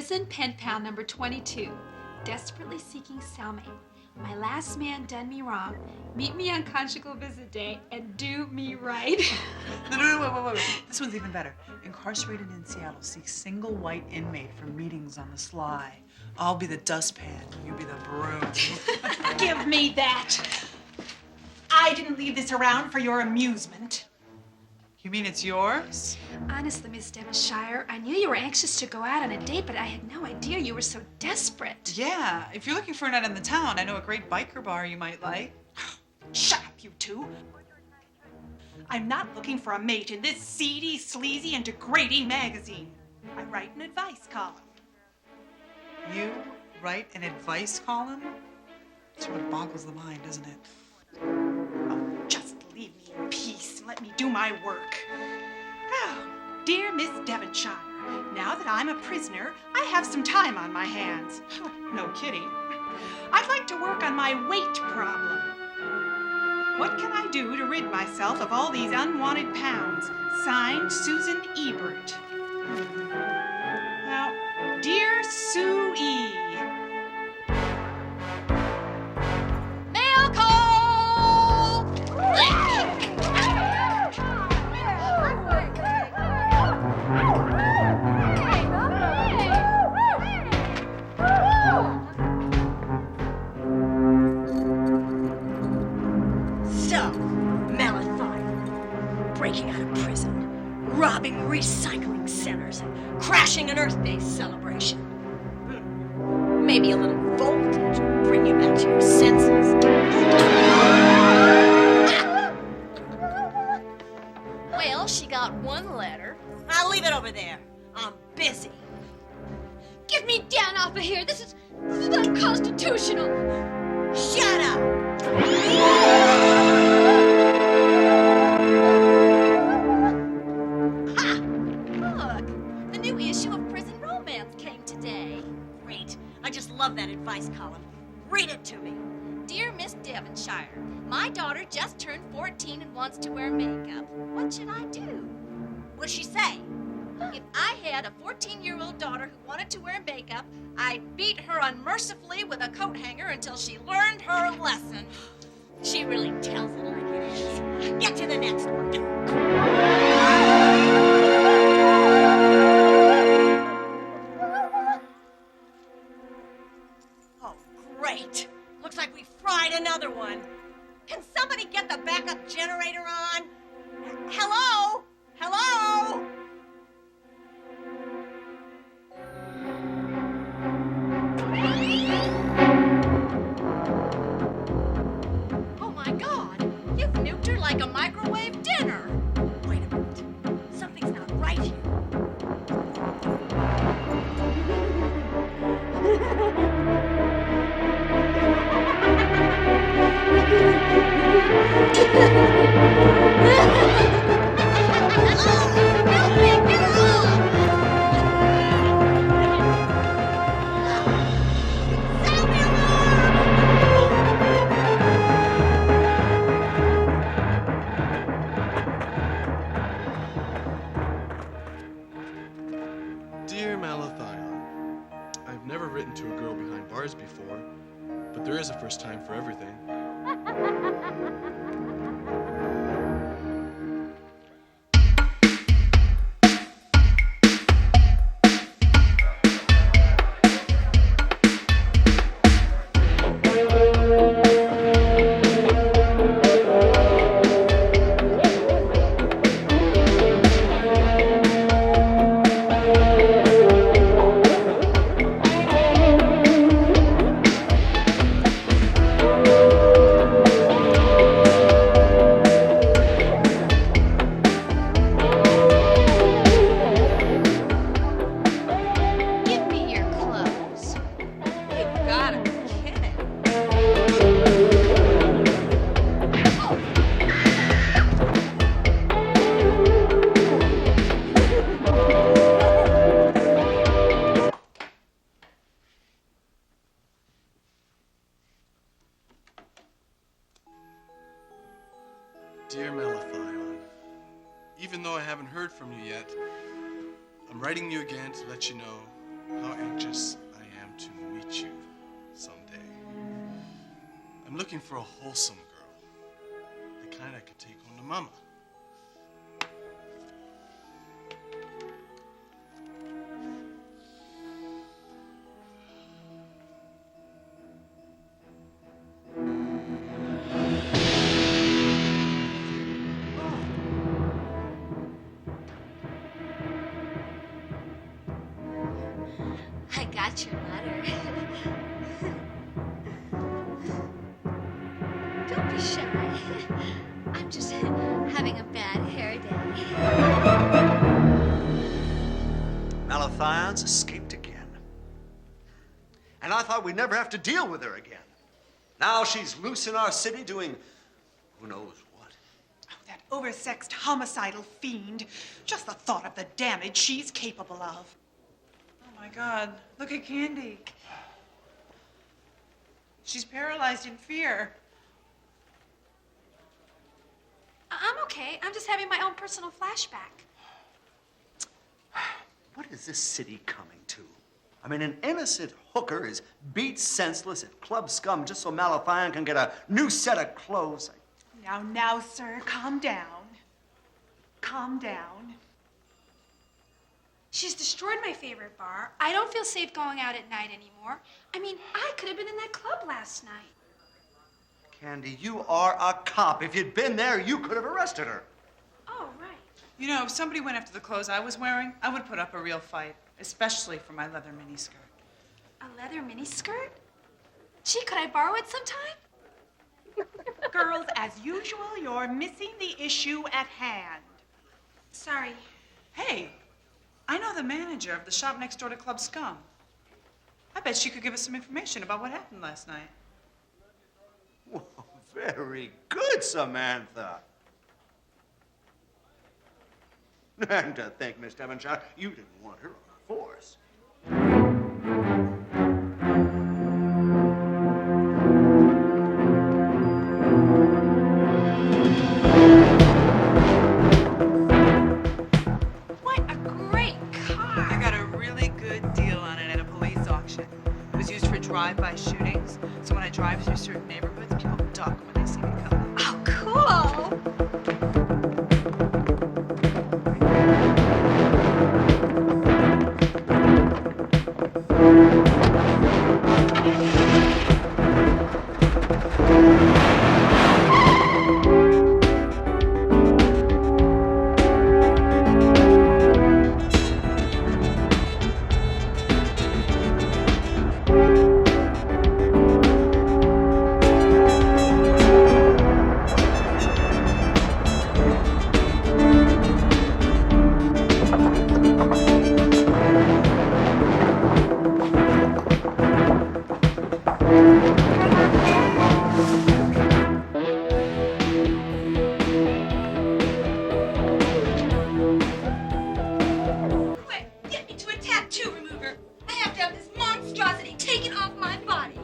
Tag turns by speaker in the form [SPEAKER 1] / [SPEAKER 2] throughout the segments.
[SPEAKER 1] Prison pen pal number 22. Desperately seeking cellmate. My last man done me wrong. Meet me on conjugal visit day and do me right.
[SPEAKER 2] No, wait. This one's even better. Incarcerated in Seattle, seeks single white inmate for meetings on the sly. I'll be the dustpan, you be the broom.
[SPEAKER 3] Give me that. I didn't leave this around for your amusement.
[SPEAKER 2] You mean it's yours?
[SPEAKER 1] Honestly, Miss Devonshire, I knew you were anxious to go out on a date, but I had no idea you were so desperate.
[SPEAKER 2] Yeah, if you're looking for a night in the town, I know a great biker bar you might like.
[SPEAKER 3] Shut up, you two. I'm not looking for a mate in this seedy, sleazy, and degrading magazine. I write an advice column.
[SPEAKER 2] You write an advice column? Sort of boggles the mind, doesn't it?
[SPEAKER 3] Oh, just leave me in peace and let me do my work. Oh, dear Miss Devonshire, now that I'm a prisoner, I have some time on my hands. No kidding. I'd like to work on my weight problem. What can I do to rid myself of all these unwanted pounds? Signed, Susan Ebert. Now, dear Sue E.
[SPEAKER 1] Mail call!
[SPEAKER 4] So, Malathian, breaking out of prison, robbing recycling centers, and crashing an Earth Day celebration. Maybe a little voltage will bring you back to your senses.
[SPEAKER 5] Well, she got one letter.
[SPEAKER 4] I'll leave it over there. I'm busy.
[SPEAKER 5] Get me down off of here. This is unconstitutional.
[SPEAKER 4] Shut up!
[SPEAKER 5] Look, the new issue of Prison Romance came today.
[SPEAKER 4] Great. I just love that advice column. Read it to me.
[SPEAKER 5] Dear Miss Devonshire, my daughter just turned 14 and wants to wear makeup. What should I do?
[SPEAKER 4] What'd she say?
[SPEAKER 5] If I had a 14-year-old daughter who wanted to wear makeup, I'd beat her unmercifully with a coat hanger until she learned her lesson.
[SPEAKER 4] She really tells it like it is. Get to the next one. Oh, great. Looks like we fried another one. Can somebody get the backup generator on? Hello? Hello?
[SPEAKER 5] Oh my God, you've nuked her like a microwave dinner.
[SPEAKER 4] Wait a minute. Something's not right here.
[SPEAKER 6] Dear Malathian, I've never written to a girl behind bars before, but there is a first time for everything.
[SPEAKER 5] Give me your clothes. You've gotta be kidding.
[SPEAKER 6] Dear Malathian, even though I haven't heard from you yet, I'm writing you again to let you know how anxious I am to meet you someday. I'm looking for a wholesome girl, the kind I could take home to Mama.
[SPEAKER 4] I got your letter. Don't be shy. I'm just having a bad hair day.
[SPEAKER 7] Malathian's escaped again. And I thought we'd never have to deal with her again. Now she's loose in our city doing who knows what.
[SPEAKER 3] Oh, that oversexed homicidal fiend. Just the thought of the damage she's capable of.
[SPEAKER 2] Oh my God, look at Candy. She's paralyzed in fear.
[SPEAKER 1] I'm okay. I'm just having my own personal flashback.
[SPEAKER 7] What is this city coming to? I mean, an innocent hooker is beat senseless at Club Scum just so Malathian can get a new set of clothes.
[SPEAKER 3] Now, sir, calm down. Calm down.
[SPEAKER 1] She's destroyed my favorite bar. I don't feel safe going out at night anymore. I mean, I could have been in that club last night.
[SPEAKER 7] Candy, you are a cop. If you'd been there, you could have arrested her.
[SPEAKER 1] Oh, right.
[SPEAKER 2] You know, if somebody went after the clothes I was wearing, I would put up a real fight, especially for my leather miniskirt.
[SPEAKER 1] A leather miniskirt? Gee, could I borrow it sometime?
[SPEAKER 3] Girls, as usual, you're missing the issue at hand.
[SPEAKER 1] Sorry.
[SPEAKER 2] Hey, I know the manager of the shop next door to Club Scum. I bet she could give us some information about what happened last night.
[SPEAKER 7] Well, very good, Samantha. And to think, Miss Devonshire, you didn't want her on force.
[SPEAKER 1] What a great car.
[SPEAKER 2] I got a really good deal on it at a police auction. It was used for drive-by shootings, so when I drive through certain neighborhoods, people duck when they see me coming.
[SPEAKER 1] Oh, cool.
[SPEAKER 5] Quick, get me to a tattoo remover. I have to have this monstrosity taken off my body.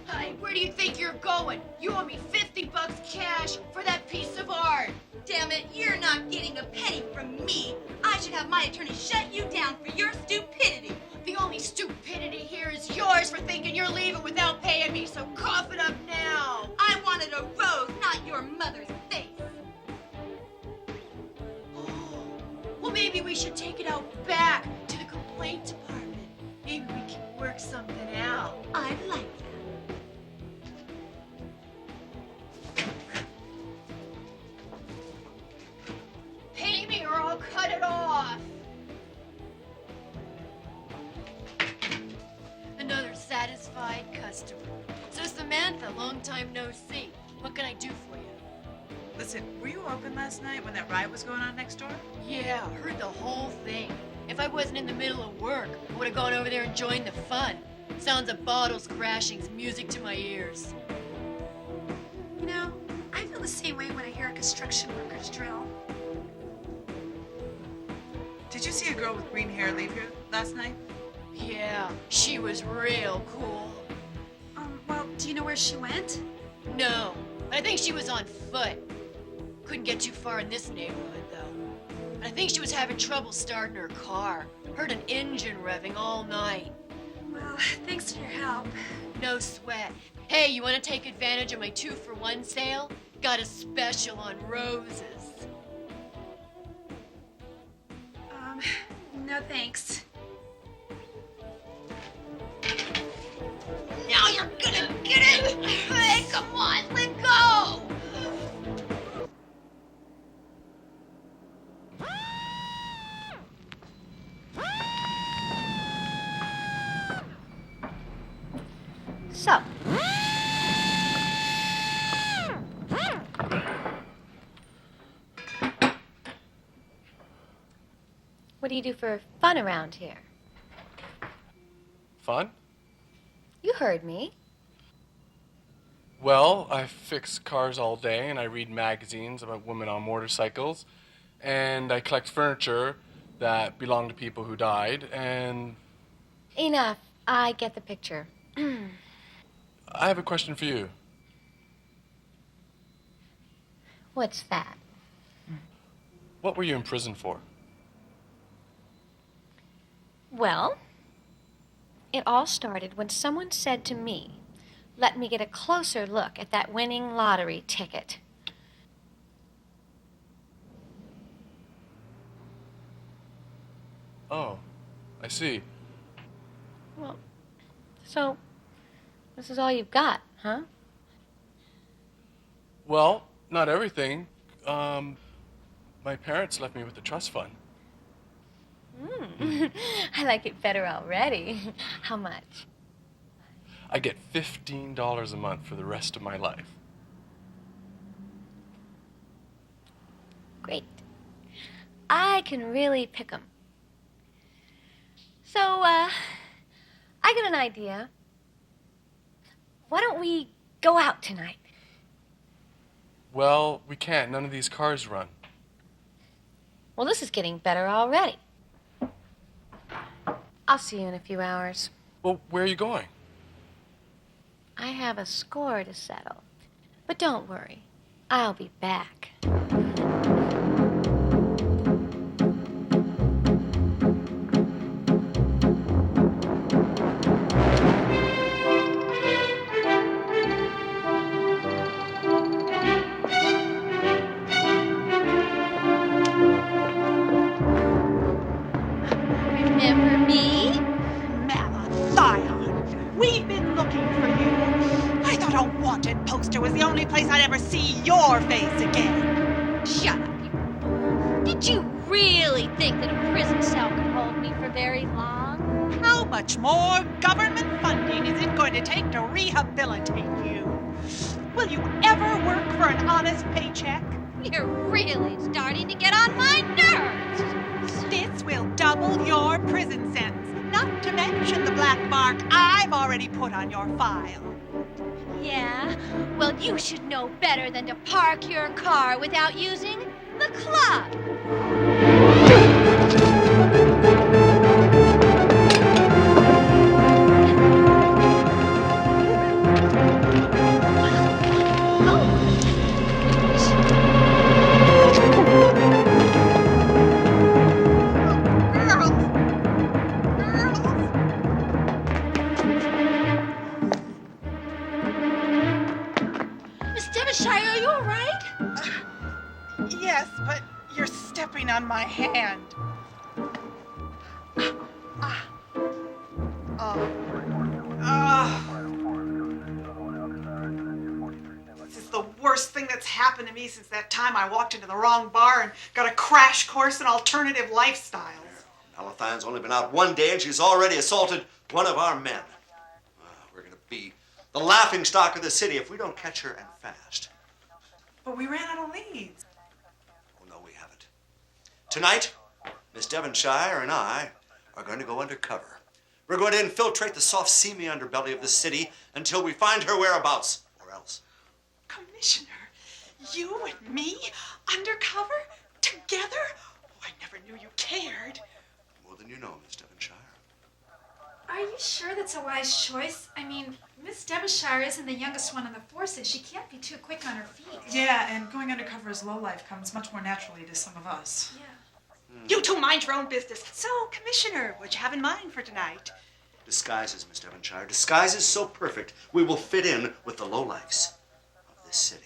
[SPEAKER 8] Hey, where do you think you're going? You owe me $50 cash for that piece of art.
[SPEAKER 5] Damn it, you're not getting a penny from me. I should have my attorney shut you down for your stupidity.
[SPEAKER 8] The only stupidity here is yours for thinking you're leaving without paying me, so cough it up now.
[SPEAKER 5] I wanted a rose, not your mother's face.
[SPEAKER 8] Well, maybe we should take it out back to the complaint department. Maybe we can work something out.
[SPEAKER 5] I'd like that.
[SPEAKER 8] Pay me or I'll cut it off. Another satisfied customer. So Samantha, long time no see. What can I do for you?
[SPEAKER 2] Listen, were you open last night when that riot was going on next door?
[SPEAKER 8] Yeah, heard the whole thing. If I wasn't in the middle of work, I would have gone over there and joined the fun. Sounds of bottles crashing's music to my ears.
[SPEAKER 1] You know, I feel the same way when I hear a construction worker's drill.
[SPEAKER 2] Did you see a girl with green hair leave here last night?
[SPEAKER 8] Yeah, she was real cool.
[SPEAKER 1] Well, do you know where she went?
[SPEAKER 8] No, but I think she was on foot. Couldn't get too far in this neighborhood, though. I think she was having trouble starting her car. Heard an engine revving all night.
[SPEAKER 1] Well, thanks for your help.
[SPEAKER 8] No sweat. Hey, you want to take advantage of my 2-for-1 sale? Got a special on roses.
[SPEAKER 1] No thanks.
[SPEAKER 8] Now you're gonna get it! Hey, come on, let go!
[SPEAKER 9] So, what do you do for fun around here?
[SPEAKER 6] Fun?
[SPEAKER 9] You heard me.
[SPEAKER 6] Well, I fix cars all day, and I read magazines about women on motorcycles, and I collect furniture that belonged to people who died, and...
[SPEAKER 9] Enough. I get the picture.
[SPEAKER 6] I have a question for you.
[SPEAKER 9] What's that?
[SPEAKER 6] What were you in prison for?
[SPEAKER 9] Well, it all started when someone said to me, "Let me get a closer look at that winning lottery ticket."
[SPEAKER 6] Oh, I see.
[SPEAKER 9] Well, so this is all you've got, huh?
[SPEAKER 6] Well, not everything. My parents left me with the trust fund.
[SPEAKER 9] I like it better already. How much?
[SPEAKER 6] I get $15 a month for the rest of my life.
[SPEAKER 9] Great. I can really pick 'em. So, I got an idea. Why don't we go out tonight?
[SPEAKER 6] Well, we can't. None of these cars run.
[SPEAKER 9] Well, this is getting better already. I'll see you in a few hours.
[SPEAKER 6] Well, where are you going?
[SPEAKER 9] I have a score to settle. But don't worry, I'll be back. Remember me?
[SPEAKER 3] Malathian, we've been looking for you. I thought a wanted poster was the only place I'd ever see your face again.
[SPEAKER 4] Shut up, you fool. Did you really think that a prison cell could hold me for very long?
[SPEAKER 3] How much more government funding is it going to take to rehabilitate you? Will you ever work for an honest paycheck?
[SPEAKER 4] You're really starting to get on my nerves.
[SPEAKER 3] This will double your prison sentence, not to mention the black mark I've already put on your file.
[SPEAKER 4] Yeah? Well, you should know better than to park your car without using the club.
[SPEAKER 1] Miss Devonshire, are you all right?
[SPEAKER 3] Yes, but you're stepping on my hand. This is the worst thing that's happened to me since that time I walked into the wrong bar and got a crash course in alternative lifestyles.
[SPEAKER 7] Malathian's only been out one day and she's already assaulted one of our men. We're going to be the laughingstock of the city if we don't catch her and fast.
[SPEAKER 2] But we ran out of leads.
[SPEAKER 7] Oh, no, we haven't. Tonight, Miss Devonshire and I are going to go undercover. We're going to infiltrate the soft, seamy underbelly of the city until we find her whereabouts, or else.
[SPEAKER 3] Commissioner, you and me undercover together? Oh, I never knew you cared.
[SPEAKER 7] More than you know, Miss Devonshire.
[SPEAKER 1] Are you sure that's a wise choice? I mean, Miss Devonshire isn't the youngest one on the forces. She can't be too quick on her feet.
[SPEAKER 2] Yeah, and going undercover as lowlife comes much more naturally to some of us.
[SPEAKER 1] Yeah.
[SPEAKER 3] You two mind your own business. So, Commissioner, what you have in mind for tonight?
[SPEAKER 7] Disguises, Miss Devonshire. Disguises so perfect, we will fit in with the lowlifes of this city.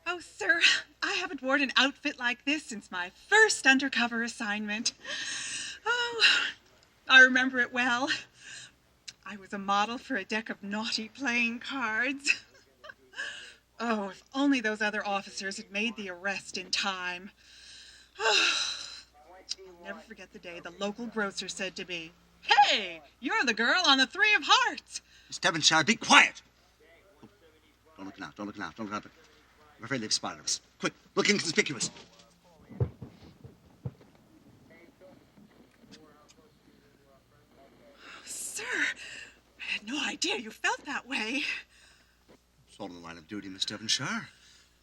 [SPEAKER 3] Oh, sir, I haven't worn an outfit like this since my first undercover assignment. Oh, I remember it well. I was a model for a deck of naughty playing cards. Oh, if only those other officers had made the arrest in time. Oh, I'll never forget the day the local grocer said to me, "Hey, you're the girl on the 3 of Hearts."
[SPEAKER 7] Miss Devonshire, be quiet! Oh, don't look now, don't look now, don't look now. I'm afraid they've spotted us. Quick, look inconspicuous.
[SPEAKER 3] Sir, I had no idea you felt that way.
[SPEAKER 7] It's all in the line of duty, Miss Devonshire.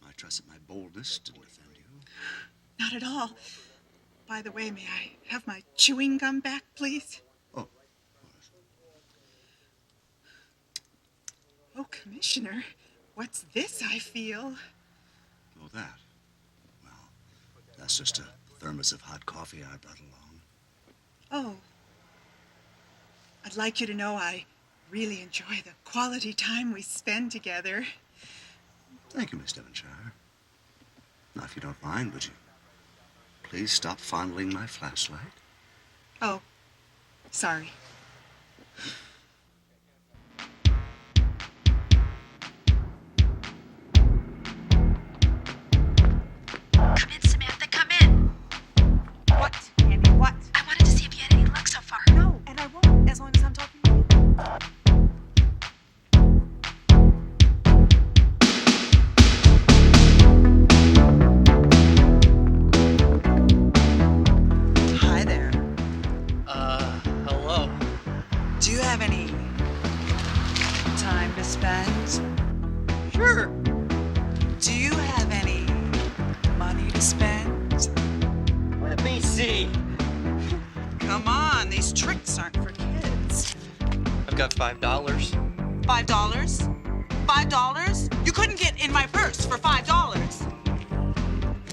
[SPEAKER 7] I trust that my boldness didn't offend you.
[SPEAKER 3] Not at all. By the way, may I have my chewing gum back, please?
[SPEAKER 7] Oh.
[SPEAKER 3] Oh, Commissioner, what's this I feel?
[SPEAKER 7] Oh, that? Well, that's just a thermos of hot coffee I brought along.
[SPEAKER 3] Oh. I'd like you to know I really enjoy the quality time we spend together.
[SPEAKER 7] Thank you, Miss Devonshire. Now, if you don't mind, would you please stop fondling my flashlight?
[SPEAKER 3] Oh, sorry.
[SPEAKER 1] Come in, Samantha, come in.
[SPEAKER 3] What, Andy, what?
[SPEAKER 1] I wanted to see if you had any luck so far.
[SPEAKER 3] No, and I won't, as long as I'm talking to you. Hi there.
[SPEAKER 10] Hello.
[SPEAKER 2] Do you have any time to spend?
[SPEAKER 3] Sure.
[SPEAKER 2] Do you have any money to spend?
[SPEAKER 10] Let me see.
[SPEAKER 2] Come on, these tricks aren't for kids.
[SPEAKER 10] I've got $5.
[SPEAKER 2] $5? $5? You couldn't get in my purse for $5.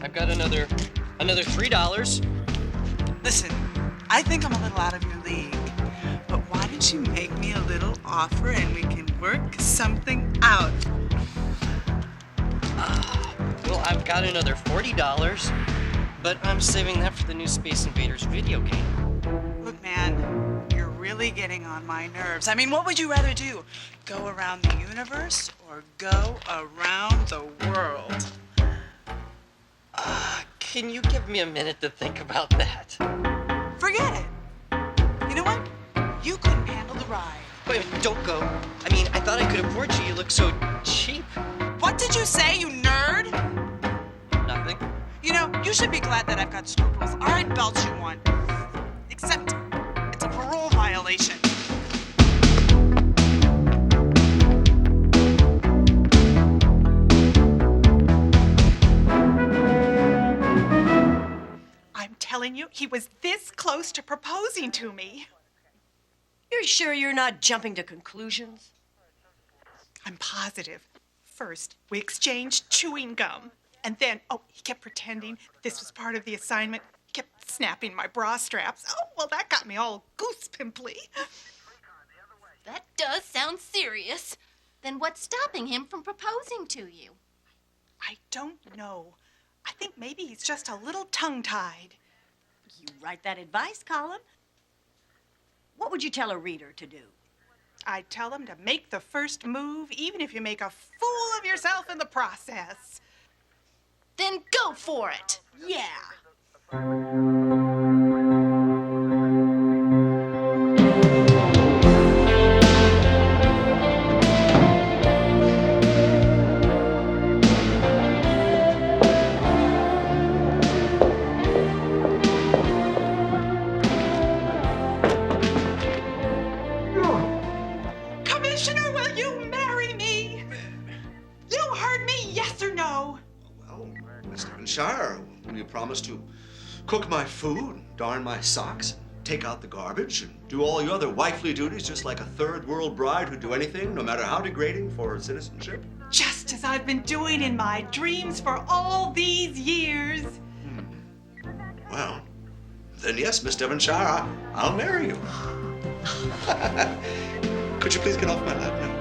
[SPEAKER 10] I've got another $3.
[SPEAKER 2] Listen, I think I'm a little out of your league, but why don't you make me a little offer and we can work something out?
[SPEAKER 10] Well, I've got another $40, but I'm saving that for the new Space Invaders video game.
[SPEAKER 2] Look, man, you're really getting on my nerves. I mean, what would you rather do? Go around the universe or go around the world?
[SPEAKER 10] Can you give me a minute to think about that?
[SPEAKER 2] Forget it. You know what? You couldn't handle the ride.
[SPEAKER 10] Wait, don't go. I mean, I thought I could afford you. You look so cheap.
[SPEAKER 2] What did you say, you nerd?
[SPEAKER 10] Nothing.
[SPEAKER 2] You know, you should be glad that I've got scruples, or I'd belch you one. Except, it's a parole violation. I'm telling you, he was this close to proposing to me.
[SPEAKER 4] You're sure you're not jumping to conclusions?
[SPEAKER 3] I'm positive. First, we exchanged chewing gum. And then, he kept pretending this was part of the assignment. He kept snapping my bra straps. Oh, well, that got me all goose pimply.
[SPEAKER 5] That does sound serious. Then what's stopping him from proposing to you?
[SPEAKER 3] I don't know. I think maybe he's just a little tongue-tied.
[SPEAKER 4] You write that advice column. What would you tell a reader to do?
[SPEAKER 3] I'd tell him to make the first move, even if you make a fool of yourself in the process.
[SPEAKER 5] Then go for it.
[SPEAKER 3] Yeah. Commissioner, will you marry me? You heard me, yes or no?
[SPEAKER 7] Well, Miss Devonshire, will you promise to cook my food, darn my socks, take out the garbage, and do all your other wifely duties just like a third world bride who'd do anything, no matter how degrading, for her citizenship?
[SPEAKER 3] Just as I've been doing in my dreams for all these years.
[SPEAKER 7] Well, then yes, Miss Devonshire, I'll marry you. Could you please get off my lap now?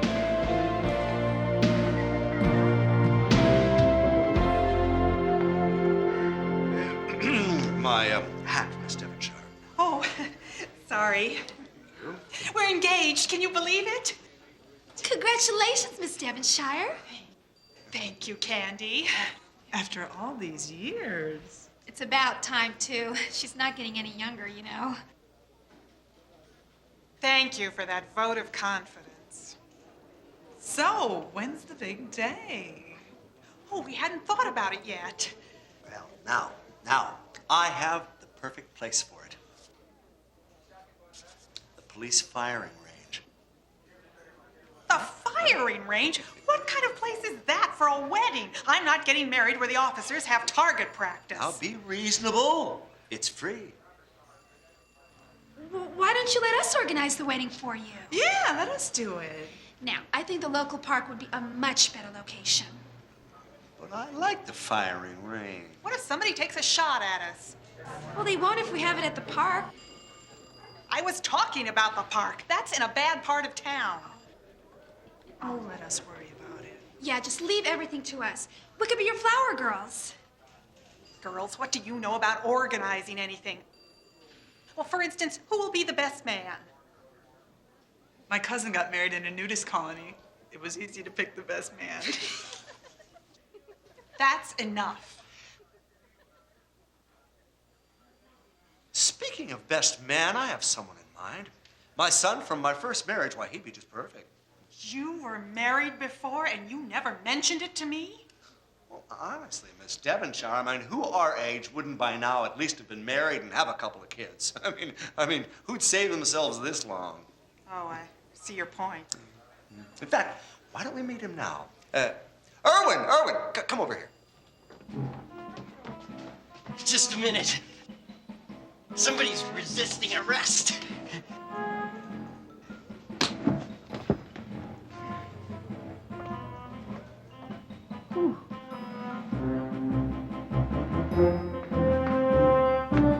[SPEAKER 7] My hat, Miss Devonshire.
[SPEAKER 3] Oh, sorry. We're engaged. Can you believe it?
[SPEAKER 1] Congratulations, Miss Devonshire.
[SPEAKER 3] Thank you, Candy.
[SPEAKER 2] After all these years.
[SPEAKER 1] It's about time, too. She's not getting any younger, you know.
[SPEAKER 3] Thank you for that vote of confidence.
[SPEAKER 2] So, when's the big day?
[SPEAKER 3] Oh, we hadn't thought about it yet.
[SPEAKER 7] Well, now, I have the perfect place for it. The police firing range.
[SPEAKER 3] The firing range? What kind of place is that for a wedding? I'm not getting married where the officers have target practice.
[SPEAKER 7] Now be reasonable. It's free.
[SPEAKER 1] Well, why don't you let us organize the wedding for you?
[SPEAKER 2] Yeah, let us do it.
[SPEAKER 1] Now, I think the local park would be a much better location.
[SPEAKER 7] But I like the firing range.
[SPEAKER 3] What if somebody takes a shot at us?
[SPEAKER 1] Well, they won't if we have it at the park.
[SPEAKER 3] I was talking about the park. That's in a bad part of town.
[SPEAKER 2] Oh, let us worry about it.
[SPEAKER 1] Yeah, just leave everything to us. We could be your flower girls.
[SPEAKER 3] Girls, what do you know about organizing anything? Well, for instance, who will be the best man?
[SPEAKER 2] My cousin got married in a nudist colony. It was easy to pick the best man.
[SPEAKER 3] That's enough.
[SPEAKER 7] Speaking of best man, I have someone in mind. My son from my first marriage. Why, he'd be just perfect.
[SPEAKER 3] You were married before and you never mentioned it to me?
[SPEAKER 7] Well, honestly, Miss Devonshire, I mean, who our age wouldn't by now at least have been married and have a couple of kids? I mean, who'd save themselves this long?
[SPEAKER 3] Oh, I see your point.
[SPEAKER 7] In fact, why don't we meet him now? Irwin, come over here.
[SPEAKER 10] Just a minute. Somebody's resisting arrest.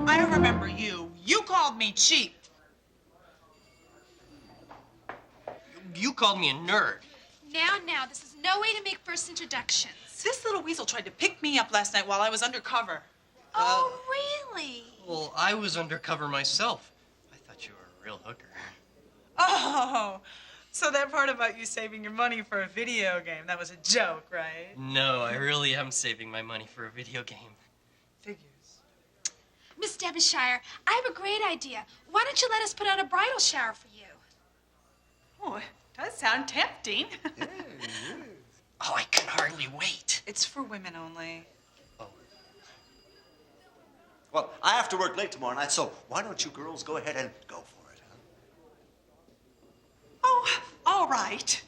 [SPEAKER 3] I remember you. You called me cheap.
[SPEAKER 10] You called me a nerd.
[SPEAKER 1] Now, this is no way to make first introductions.
[SPEAKER 2] This little weasel tried to pick me up last night while I was undercover.
[SPEAKER 1] Oh, really?
[SPEAKER 10] Well, I was undercover myself. I thought you were a real hooker.
[SPEAKER 2] Oh, so that part about you saving your money for a video game, that was a joke, right?
[SPEAKER 10] No, I really am saving my money for a video game.
[SPEAKER 2] Figures.
[SPEAKER 1] Miss Devonshire, I have a great idea. Why don't you let us put on a bridal shower for you?
[SPEAKER 3] Oh, it does sound tempting.
[SPEAKER 10] Oh, I can hardly wait.
[SPEAKER 2] It's for women only.
[SPEAKER 7] Well, I have to work late tomorrow night, so why don't you girls go ahead and go for it, huh?
[SPEAKER 3] Oh, all right.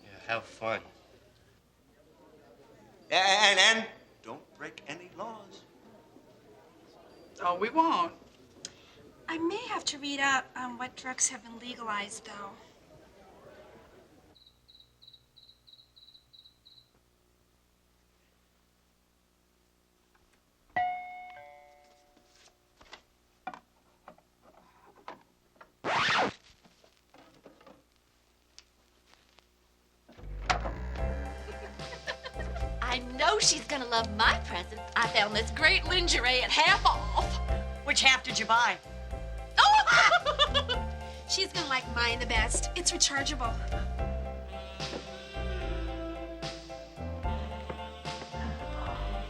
[SPEAKER 10] Yeah, have fun.
[SPEAKER 7] And don't break any laws.
[SPEAKER 2] Oh, we won't.
[SPEAKER 1] I may have to read up on what drugs have been legalized, though.
[SPEAKER 5] I know she's gonna love my present. I found this great lingerie at half off.
[SPEAKER 3] Which half did you buy?
[SPEAKER 1] Oh! She's gonna like mine the best. It's rechargeable.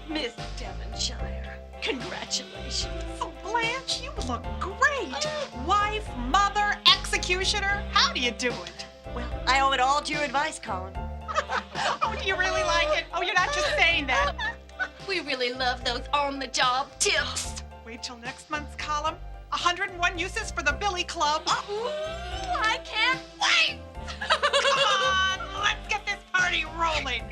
[SPEAKER 4] Miss Devonshire, congratulations.
[SPEAKER 3] Oh, Blanche, you look great. Wife, mother, executioner. How do you do it?
[SPEAKER 4] Well, I owe it all to your advice, Colin.
[SPEAKER 3] Oh, do you really like it? Oh, you're not just saying that.
[SPEAKER 5] We really love those on-the-job tips.
[SPEAKER 3] Wait till next month's column. 101 uses for the Billy Club.
[SPEAKER 5] Ooh, I can't wait.
[SPEAKER 3] Come on, let's get this party rolling.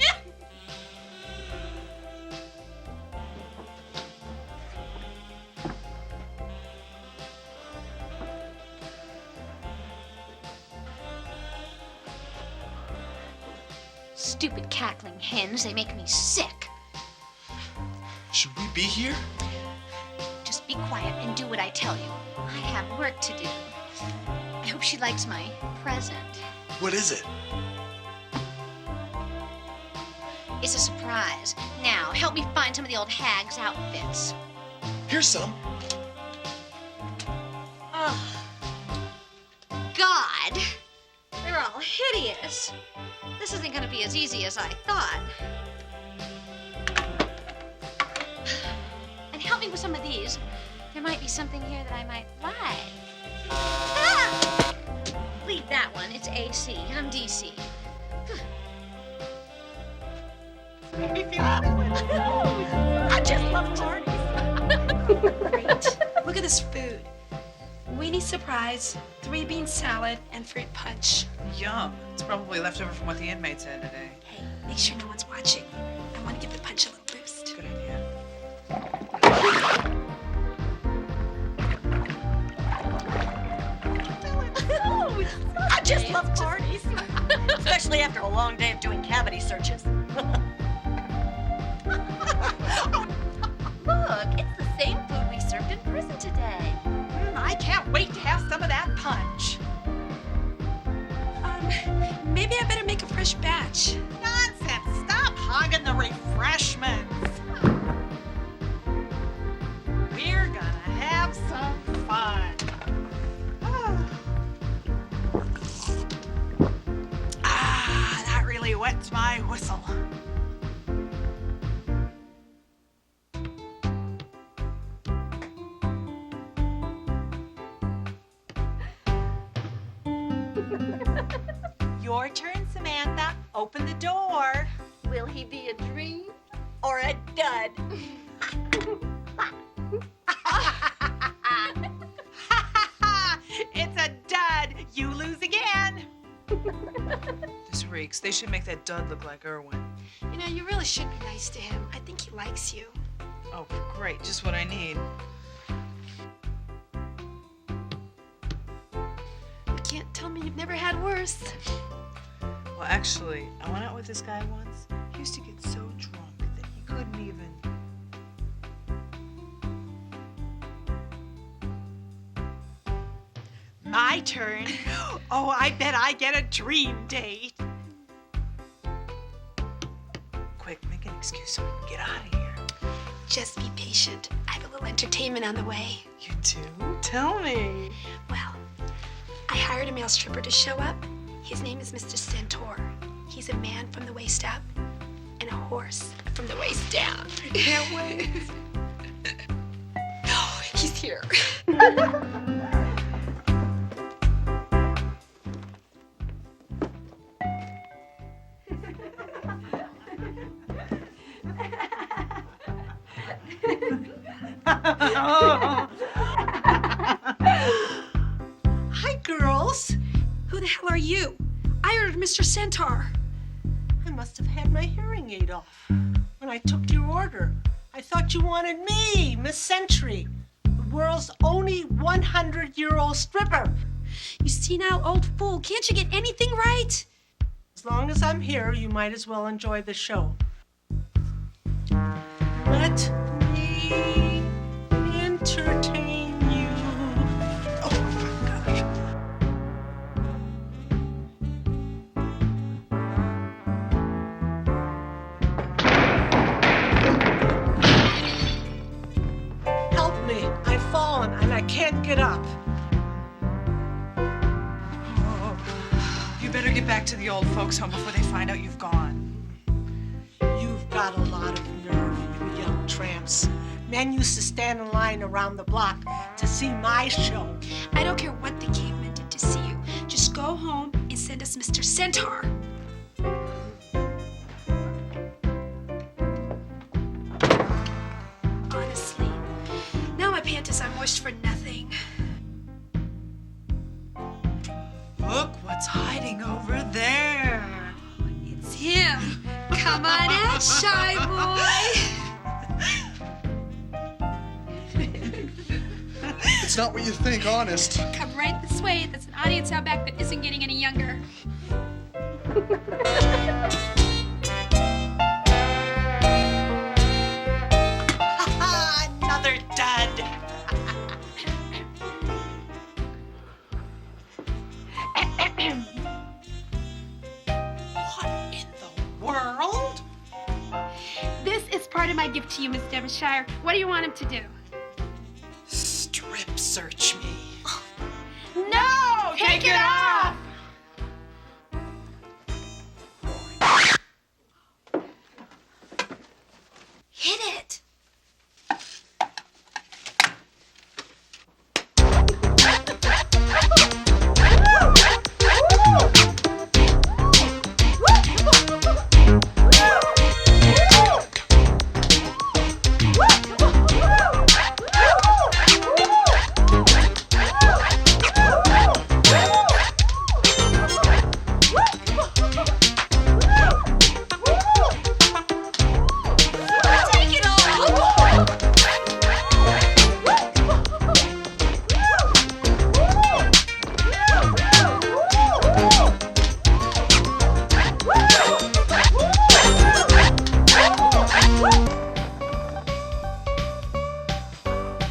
[SPEAKER 9] stupid cackling hens. They make me sick.
[SPEAKER 6] Should we be here?
[SPEAKER 9] Just be quiet and do what I tell you. I have work to do. I hope she likes my present.
[SPEAKER 6] What is it?
[SPEAKER 9] It's a surprise. Now, help me find some of the old hag's outfits.
[SPEAKER 6] Here's some.
[SPEAKER 9] Oh, God. They're all hideous. This isn't going to be as easy as I thought. And help me with some of these. There might be something here that I might like. Ah! Leave that one. It's AC. I'm DC.
[SPEAKER 3] I just love parties.
[SPEAKER 1] Great. Look at this food. Weenie surprise, 3-bean salad, and fruit punch.
[SPEAKER 2] Yum. It's probably left over from what the inmates had today.
[SPEAKER 1] Hey, make sure no one's watching. I want to give the punch a little boost.
[SPEAKER 2] Good idea.
[SPEAKER 3] I just love parties.
[SPEAKER 4] Especially after a long day of doing cavity searches.
[SPEAKER 5] Look, it's the same food we served in prison today.
[SPEAKER 3] I can't wait to have some of that punch.
[SPEAKER 1] Maybe I better make a fresh batch.
[SPEAKER 3] Nonsense. Stop hogging the refreshments. We're gonna have some fun. That really wets my whistle. Your turn, Samantha. Open the door.
[SPEAKER 5] Will he be a dream?
[SPEAKER 4] Or a dud.
[SPEAKER 3] It's a dud. You lose again.
[SPEAKER 2] This reeks. They should make that dud look like Irwin.
[SPEAKER 1] You know, you really should be nice to him. I think he likes you.
[SPEAKER 2] Oh, great. Just what I need.
[SPEAKER 1] You can't tell me you've never had worse.
[SPEAKER 2] Well, actually, I went out with this guy once. He used to get so drunk that he couldn't even...
[SPEAKER 3] My turn. Oh, I bet I get a dream date.
[SPEAKER 2] Quick, make an excuse so we can get out of here.
[SPEAKER 1] Just be patient. I have a little entertainment on the way.
[SPEAKER 2] You do? Tell me.
[SPEAKER 1] Well, I hired a male stripper to show up. His name is Mr. Centaur. He's a man from the waist up and a horse from the waist down.
[SPEAKER 3] Can't wait.
[SPEAKER 1] Oh, he's here.
[SPEAKER 3] Hi, girls.
[SPEAKER 1] Who the hell are you? I ordered Mr. Centaur.
[SPEAKER 3] I must have had my hearing aid off when I took your order. I thought you wanted me, Miss Century, the world's only 100-year-old stripper.
[SPEAKER 1] You senile old fool. Can't you get anything right?
[SPEAKER 3] As long as I'm here, you might as well enjoy the show. Let me entertain you. Oh, my gosh. Help me. I've fallen and I can't get up.
[SPEAKER 2] Oh, you better get back to the old folks' home before they find out you've gone.
[SPEAKER 3] You've got a lot of nerve, you young tramps. Men used to stand in line around the block to see my show.
[SPEAKER 1] I don't care what the cavemen did to see you. Just go home and send us Mr. Centaur. Honestly, now my panties are moist for nothing.
[SPEAKER 2] Look what's hiding over there.
[SPEAKER 1] It's him. Come on out, shy boy.
[SPEAKER 6] It's not what you think, honest.
[SPEAKER 1] Come right this way. There's an audience out back that isn't getting any younger. wanted my gift to you, Miss Devonshire. What do you want him to do?
[SPEAKER 3] Strip search me.
[SPEAKER 1] No! Take it off!
[SPEAKER 5] Hit it.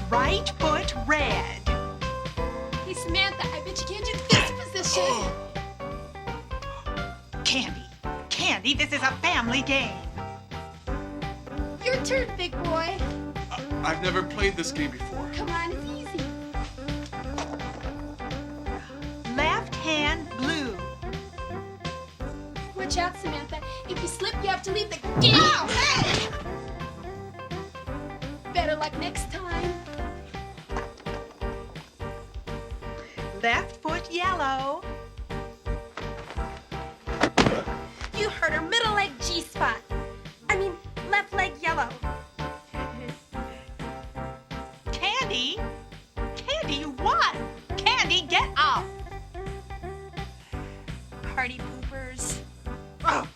[SPEAKER 3] Right foot red.
[SPEAKER 1] Hey, Samantha, I bet you can't do this position.
[SPEAKER 3] Candy, this is a family game.
[SPEAKER 1] Your turn, big boy.
[SPEAKER 6] I've never played this game before.
[SPEAKER 1] Come on, it's easy.
[SPEAKER 3] Left hand blue.
[SPEAKER 1] Watch out, Samantha. If you slip, you have to leave the game. Hey! Better luck next time.
[SPEAKER 3] Left foot yellow.
[SPEAKER 1] You hurt her middle leg G-spot. I mean, left leg yellow.
[SPEAKER 3] Candy, you won. Candy, get up.
[SPEAKER 1] Party poopers.
[SPEAKER 3] Oh.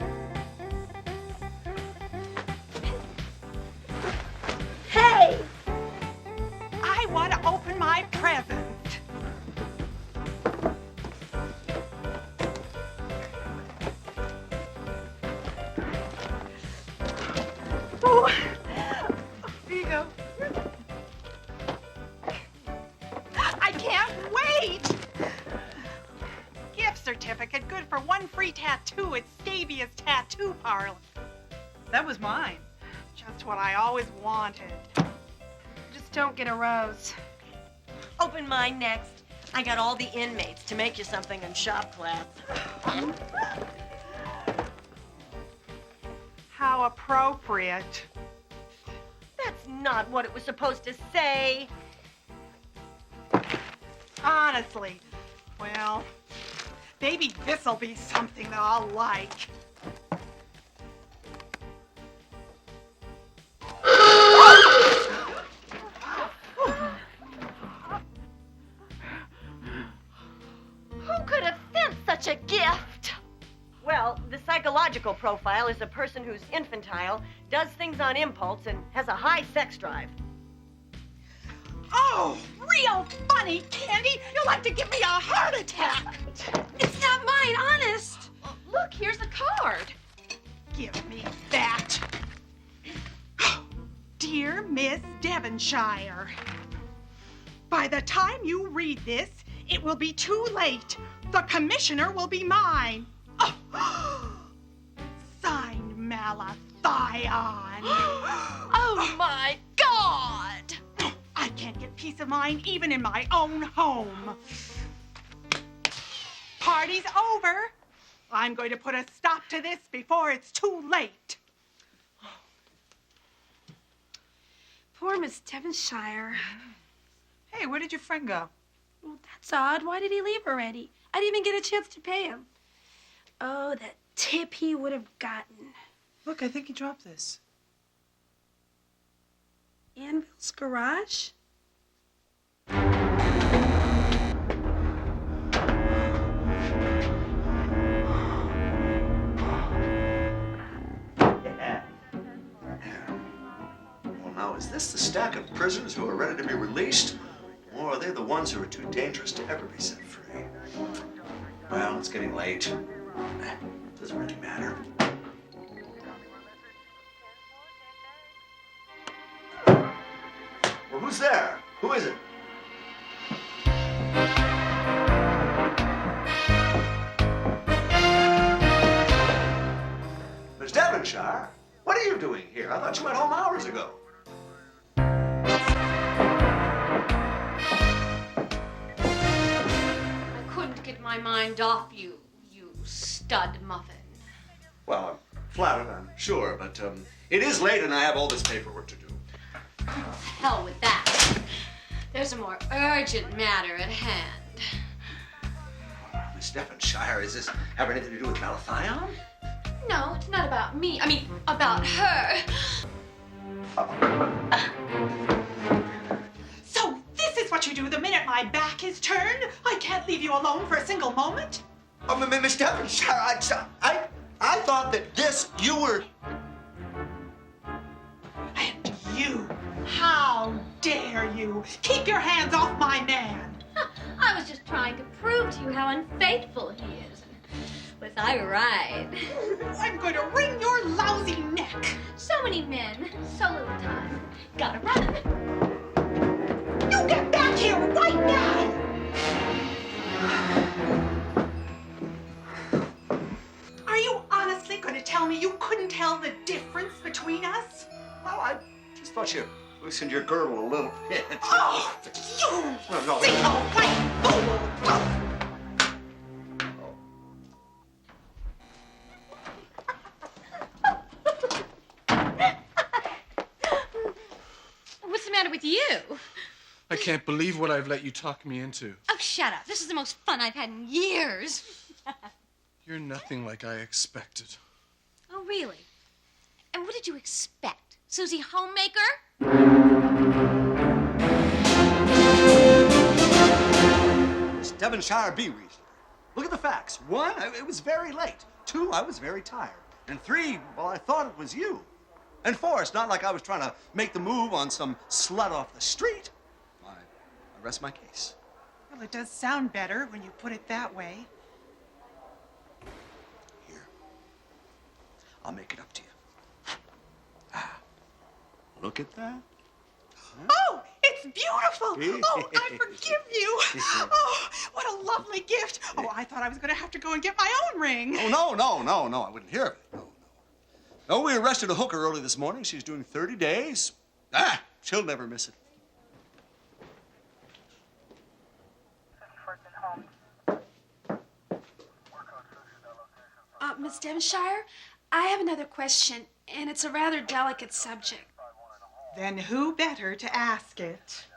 [SPEAKER 1] Hey!
[SPEAKER 3] I want to open my present. Oh. Here you go. I can't wait! Gift certificate good for one free tattoo at Stavia's Tattoo Parlor.
[SPEAKER 2] That was mine.
[SPEAKER 3] Just what I always wanted.
[SPEAKER 1] Just don't get a rose.
[SPEAKER 4] Open mine next. I got all the inmates to make you something in shop class.
[SPEAKER 3] How appropriate.
[SPEAKER 4] That's not what it was supposed to say.
[SPEAKER 3] Honestly, well, maybe this'll be something that I'll like.
[SPEAKER 4] Who could have sent such a gift? Well, the psychological profile is a person who's infantile, does things on impulse, and has a high sex drive.
[SPEAKER 3] Oh, real funny, Candy. You'll like to give me a heart attack.
[SPEAKER 1] It's not mine, honest.
[SPEAKER 5] Look, here's a card.
[SPEAKER 3] Give me that. Dear Miss Devonshire, by the time you read this, it will be too late. The commissioner will be mine. Oh. Signed, Malathian.
[SPEAKER 5] Oh my God!
[SPEAKER 3] I can't get peace of mind even in my own home. Party's over. I'm going to put a stop to this before it's too late.
[SPEAKER 1] Poor Miss Devonshire.
[SPEAKER 2] Hey, where did your friend go?
[SPEAKER 1] Well, that's odd. Why did he leave already? I didn't even get a chance to pay him. Oh, that tip he would have gotten.
[SPEAKER 2] Look, I think he dropped this.
[SPEAKER 1] Anvil's garage?
[SPEAKER 7] Yeah. Well, now, is this the stack of prisoners who are ready to be released? Or are they the ones who are too dangerous to ever be set free? Well, it's getting late. Doesn't really matter. Well, who's there? Who is it? Miss Devonshire? What are you doing here? I thought you went home hours ago.
[SPEAKER 8] I couldn't get my mind off you, you stud muffin.
[SPEAKER 7] Well, I'm flattered, I'm sure, but it is late and I have all this paperwork to do.
[SPEAKER 8] Hell with that. There's a more urgent matter at hand.
[SPEAKER 7] Miss Devonshire, does this have anything to do with Malathian?
[SPEAKER 8] No, it's not about me. I mean, about her.
[SPEAKER 3] So this is what you do the minute my back is turned? I can't leave you alone for a single moment?
[SPEAKER 7] Oh, Miss Devonshire, I thought that you were...
[SPEAKER 3] And you, how dare you? Keep your hands off my man.
[SPEAKER 9] I was just trying to prove to you how unfaithful he is. Was I right?
[SPEAKER 3] I'm going to wring your lousy neck.
[SPEAKER 9] So many men, so little time. Gotta run.
[SPEAKER 3] You get back here right now! Are you honestly going to tell me you couldn't tell the difference between us?
[SPEAKER 7] Well, I just thought you loosened your girdle a little bit.
[SPEAKER 3] Oh, you
[SPEAKER 7] No.
[SPEAKER 3] single white fool!
[SPEAKER 9] What's the matter with you?
[SPEAKER 6] I can't believe what I've let you talk me into.
[SPEAKER 9] Oh, shut up. This is the most fun I've had in years.
[SPEAKER 6] You're nothing like I expected.
[SPEAKER 9] Oh, really? And what did you expect? Susie Homemaker?
[SPEAKER 7] Miss Devonshire, be reasonable. Look at the facts. 1, it was very late. 2, I was very tired. And 3, well, I thought it was you. And 4, it's not like I was trying to make the move on some slut off the street. I rest my case.
[SPEAKER 3] Well, it does sound better when you put it that way.
[SPEAKER 7] Here. I'll make it up to you. Ah, look at that.
[SPEAKER 3] Oh, it's beautiful! Oh, I forgive you! Oh, what a lovely gift! Oh, I thought I was going to have to go and get my own ring.
[SPEAKER 7] Oh, no, I wouldn't hear of it. No, we arrested a hooker early this morning. She's doing 30 days. She'll never miss it.
[SPEAKER 1] Miss Devonshire, I have another question, and it's a rather delicate subject.
[SPEAKER 3] Then who better to ask it?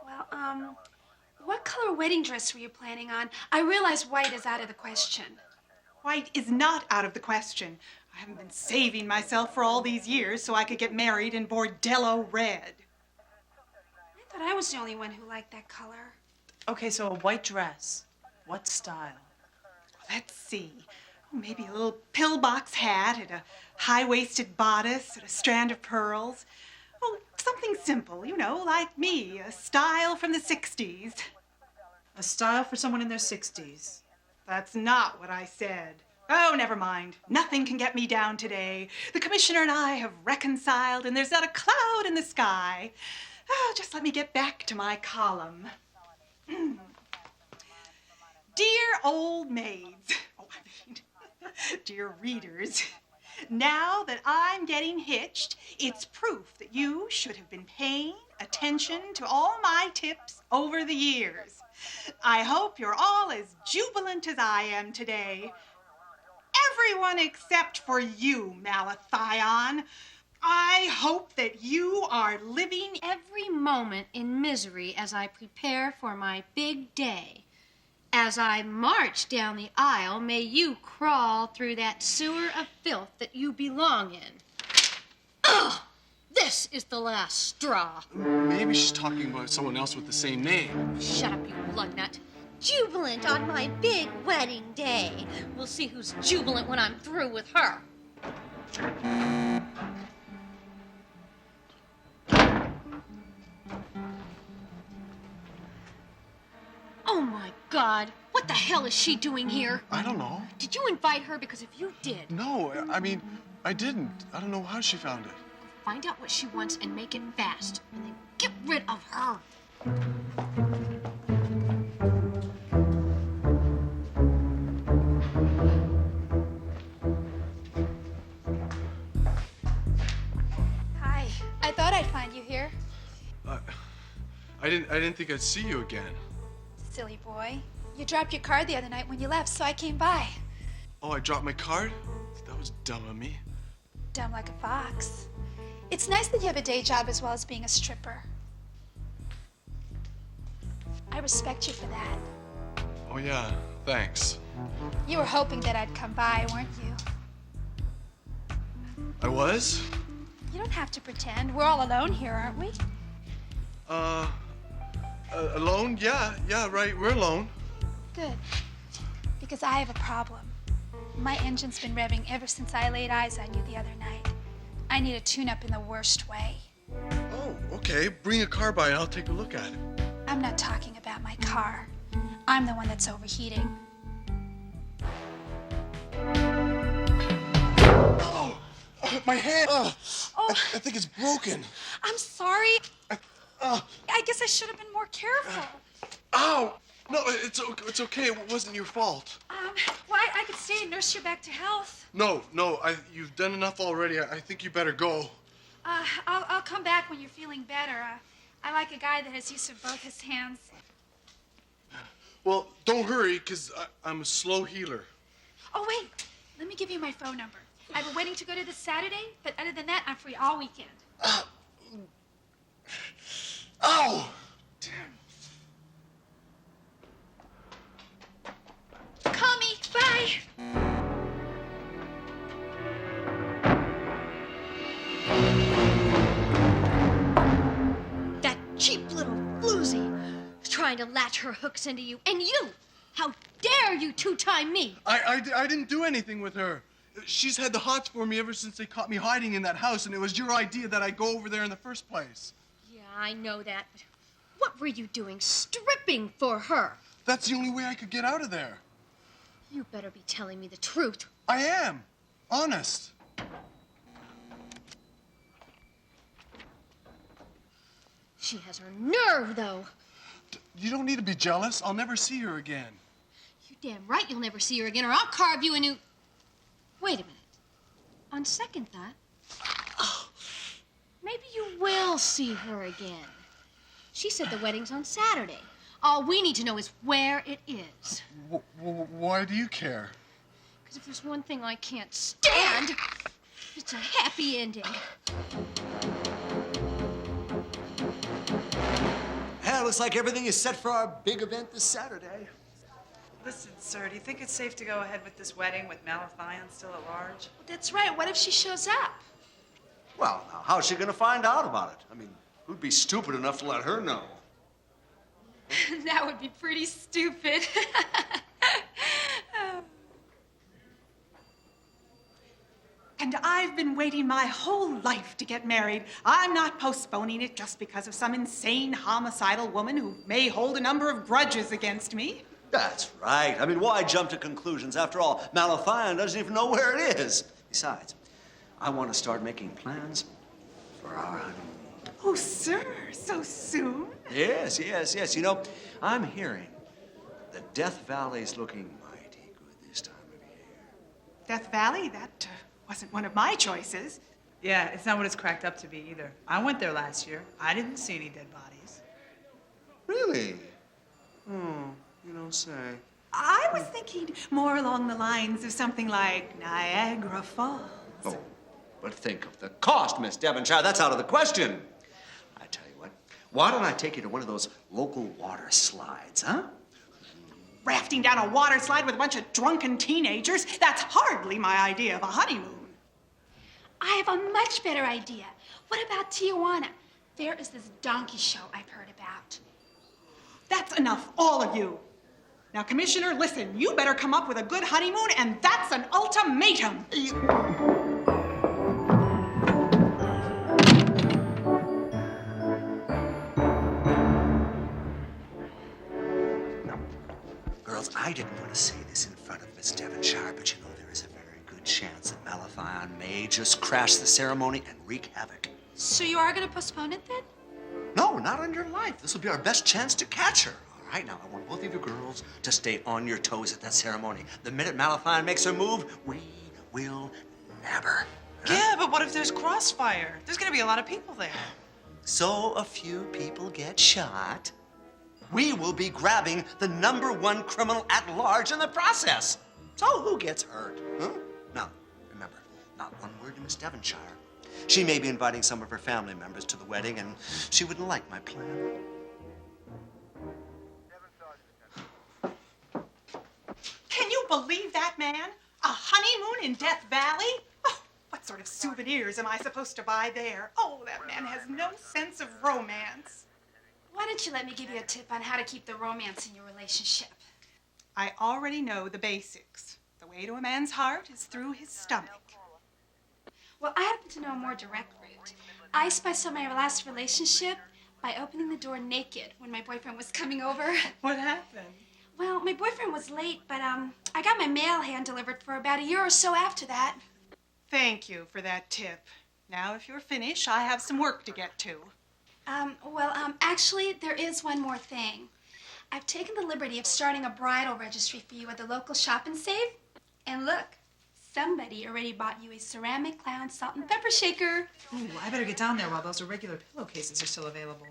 [SPEAKER 1] Well, what color wedding dress were you planning on? I realize white is out of the question.
[SPEAKER 3] White is not out of the question. I haven't been saving myself for all these years so I could get married in bordello red.
[SPEAKER 1] I thought I was the only one who liked that color.
[SPEAKER 2] Okay, so a white dress. What style?
[SPEAKER 3] Let's see. Oh, maybe a little pillbox hat and a high-waisted bodice and a strand of pearls. Oh, something simple, you know, like me, a style from the 60s.
[SPEAKER 2] A style for someone in their 60s.
[SPEAKER 3] That's not what I said. Oh, never mind. Nothing can get me down today. The commissioner and I have reconciled, and there's not a cloud in the sky. Oh, just let me get back to my column. Dear old maids, dear readers, now that I'm getting hitched, it's proof that you should have been paying attention to all my tips over the years. I hope you're all as jubilant as I am today. Everyone except for you, Malathian. I hope that you are living
[SPEAKER 9] Every moment in misery as I prepare for my big day. As I march down the aisle, may you crawl through that sewer of filth that you belong in. Ugh! This is the last straw.
[SPEAKER 6] Maybe she's talking about someone else with the same name.
[SPEAKER 9] Shut up, you lug nut. Jubilant on my big wedding day. We'll see who's jubilant when I'm through with her. Oh, my God. What the hell is she doing here?
[SPEAKER 6] I don't know.
[SPEAKER 9] Did you invite her? Because if you did,
[SPEAKER 6] No, I mean, I didn't. I don't know how she found it.
[SPEAKER 9] find out what she wants and make it fast. And then get rid of her.
[SPEAKER 6] I didn't think I'd see you again.
[SPEAKER 1] Silly boy. You dropped your card the other night when you left, so I came by.
[SPEAKER 6] Oh, I dropped my card? That was dumb of me.
[SPEAKER 1] Dumb like a fox. It's nice that you have a day job as well as being a stripper. I respect you for that.
[SPEAKER 6] Oh, yeah, thanks.
[SPEAKER 1] You were hoping that I'd come by, weren't you?
[SPEAKER 6] I was?
[SPEAKER 1] You don't have to pretend. We're all alone here, aren't we?
[SPEAKER 6] Alone? Yeah, right, we're alone.
[SPEAKER 1] Good. Because I have a problem. My engine's been revving ever since I laid eyes on you the other night. I need a tune-up in the worst way.
[SPEAKER 6] Oh, okay. Bring a car by and I'll take a look at it.
[SPEAKER 1] I'm not talking about my car. I'm the one that's overheating.
[SPEAKER 6] Oh, my hand.
[SPEAKER 1] Oh.
[SPEAKER 6] I think it's broken.
[SPEAKER 1] I'm sorry. I guess I should have been more careful.
[SPEAKER 6] Ow! No, it's okay. It wasn't your fault.
[SPEAKER 1] Well, I could stay and nurse you back to health.
[SPEAKER 6] No, you've done enough already. I think you better go.
[SPEAKER 1] I'll come back when you're feeling better. I like a guy that has use of both his hands.
[SPEAKER 6] Well, don't hurry, because I'm a slow healer.
[SPEAKER 1] Oh, wait. Let me give you my phone number. I have a wedding to go to this Saturday, but other than that, I'm free all weekend.
[SPEAKER 6] Ow! Damn.
[SPEAKER 1] Call me. Bye.
[SPEAKER 4] That cheap little floozy trying to latch her hooks into you. And you! How dare you two-time me?
[SPEAKER 6] I didn't do anything with her. She's had the hots for me ever since they caught me hiding in that house, and it was your idea that I go over there in the first place.
[SPEAKER 4] Yeah, I know that, but what were you doing stripping for her?
[SPEAKER 6] That's the only way I could get out of there.
[SPEAKER 4] You better be telling me the truth.
[SPEAKER 6] I am. Honest.
[SPEAKER 4] She has her nerve, though.
[SPEAKER 6] You don't need to be jealous. I'll never see her again.
[SPEAKER 4] You damn right you'll never see her again, or I'll carve you a new... Wait a minute. On second thought, maybe you will see her again. She said the wedding's on Saturday. All we need to know is where it is.
[SPEAKER 6] Why do you care?
[SPEAKER 4] Because if there's one thing I can't stand, it's a happy ending.
[SPEAKER 7] Well, looks like everything is set for our big event this Saturday.
[SPEAKER 2] Listen, sir, do you think it's safe to go ahead with this wedding with Malathian still at large?
[SPEAKER 1] That's right. What if she shows up?
[SPEAKER 7] Well, now, how's she gonna find out about it? I mean, who'd be stupid enough to let her know?
[SPEAKER 1] That would be pretty stupid.
[SPEAKER 3] And I've been waiting my whole life to get married. I'm not postponing it just because of some insane homicidal woman who may hold a number of grudges against me.
[SPEAKER 7] That's right. I mean, why jump to conclusions? After all, Malathian doesn't even know where it is. Besides, I want to start making plans for our honeymoon.
[SPEAKER 3] Oh, sir, so soon?
[SPEAKER 7] Yes. You know, I'm hearing that Death Valley's looking mighty good this time of year.
[SPEAKER 3] Death Valley? That wasn't one of my choices.
[SPEAKER 2] Yeah, it's not what it's cracked up to be either. I went there last year. I didn't see any dead bodies.
[SPEAKER 7] Really? Oh, you don't say.
[SPEAKER 3] I was thinking more along the lines of something like Niagara Falls.
[SPEAKER 7] Oh, but think of the cost, Miss Devonshire. That's out of the question. I tell you what, why don't I take you to one of those local water slides, huh?
[SPEAKER 3] Rafting down a water slide with a bunch of drunken teenagers? That's hardly my idea of a honeymoon.
[SPEAKER 1] I have a much better idea. What about Tijuana? There is this donkey show I've heard about.
[SPEAKER 3] That's enough, all of you. Now, Commissioner, listen, you better come up with a good honeymoon, and that's an ultimatum.
[SPEAKER 7] Now, girls, I didn't want to say this in front of Miss Devonshire, but you know there is a very good chance that Malathian may just crash the ceremony and wreak havoc.
[SPEAKER 1] So you are going to postpone it then?
[SPEAKER 7] No, not on your life. This will be our best chance to catch her. All right, now, I want both of you girls to stay on your toes at that ceremony. The minute Malathian makes her move, we will never.
[SPEAKER 2] Yeah, but what if there's crossfire? There's gonna be a lot of people there.
[SPEAKER 7] so a few people get shot, we will be grabbing the #1 criminal at large in the process. So who gets hurt? Huh? Now, remember, not one word to Miss Devonshire. She may be inviting some of her family members to the wedding, and she wouldn't like my plan.
[SPEAKER 3] Can you believe that, man? A honeymoon in Death Valley? Oh, what sort of souvenirs am I supposed to buy there? Oh, that man has no sense of romance.
[SPEAKER 1] Why don't you let me give you a tip on how to keep the romance in your relationship?
[SPEAKER 3] I already know the basics. The way to a man's heart is through his stomach.
[SPEAKER 1] Well, I happen to know a more direct route. I spiced up my last relationship by opening the door naked when my boyfriend was coming over.
[SPEAKER 3] What happened?
[SPEAKER 1] Well, my boyfriend was late, but I got my mail hand-delivered for about a year or so after that.
[SPEAKER 3] Thank you for that tip. Now, if you're finished, I have some work to get to.
[SPEAKER 1] Actually, there is one more thing. I've taken the liberty of starting a bridal registry for you at the local shop and save. And look, somebody already bought you a ceramic clown salt and pepper shaker.
[SPEAKER 2] Ooh, I better get down there while those irregular pillowcases are still available.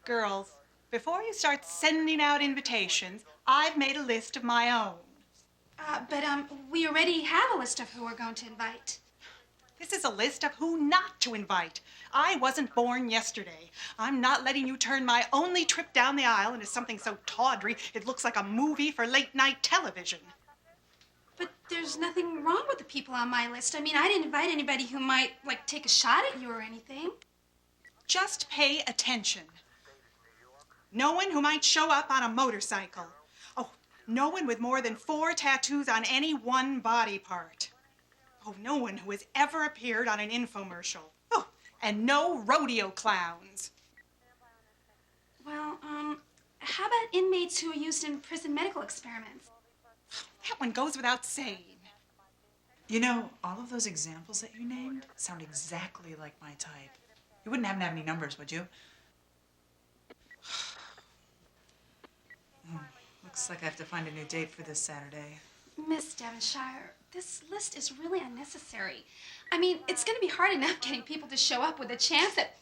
[SPEAKER 3] Girls, before you start sending out invitations, I've made a list of my own.
[SPEAKER 1] But we already have a list of who we're going to invite.
[SPEAKER 3] This is a list of who not to invite. I wasn't born yesterday. I'm not letting you turn my only trip down the aisle into something so tawdry it looks like a movie for late-night television.
[SPEAKER 1] But there's nothing wrong with the people on my list. I mean, I didn't invite anybody who might, take a shot at you or anything.
[SPEAKER 3] Just pay attention. No one who might show up on a motorcycle. Oh, no one with more than 4 tattoos on any one body part. Oh, no one who has ever appeared on an infomercial. Oh, and no rodeo clowns.
[SPEAKER 1] Well, how about inmates who are used in prison medical experiments?
[SPEAKER 3] That one goes without saying.
[SPEAKER 2] You know, all of those examples that you named sound exactly like my type. You wouldn't happen to have any numbers, would you? Looks like I have to find a new date for this Saturday.
[SPEAKER 1] Miss Devonshire, this list is really unnecessary. I mean, it's going to be hard enough getting people to show up with a chance at...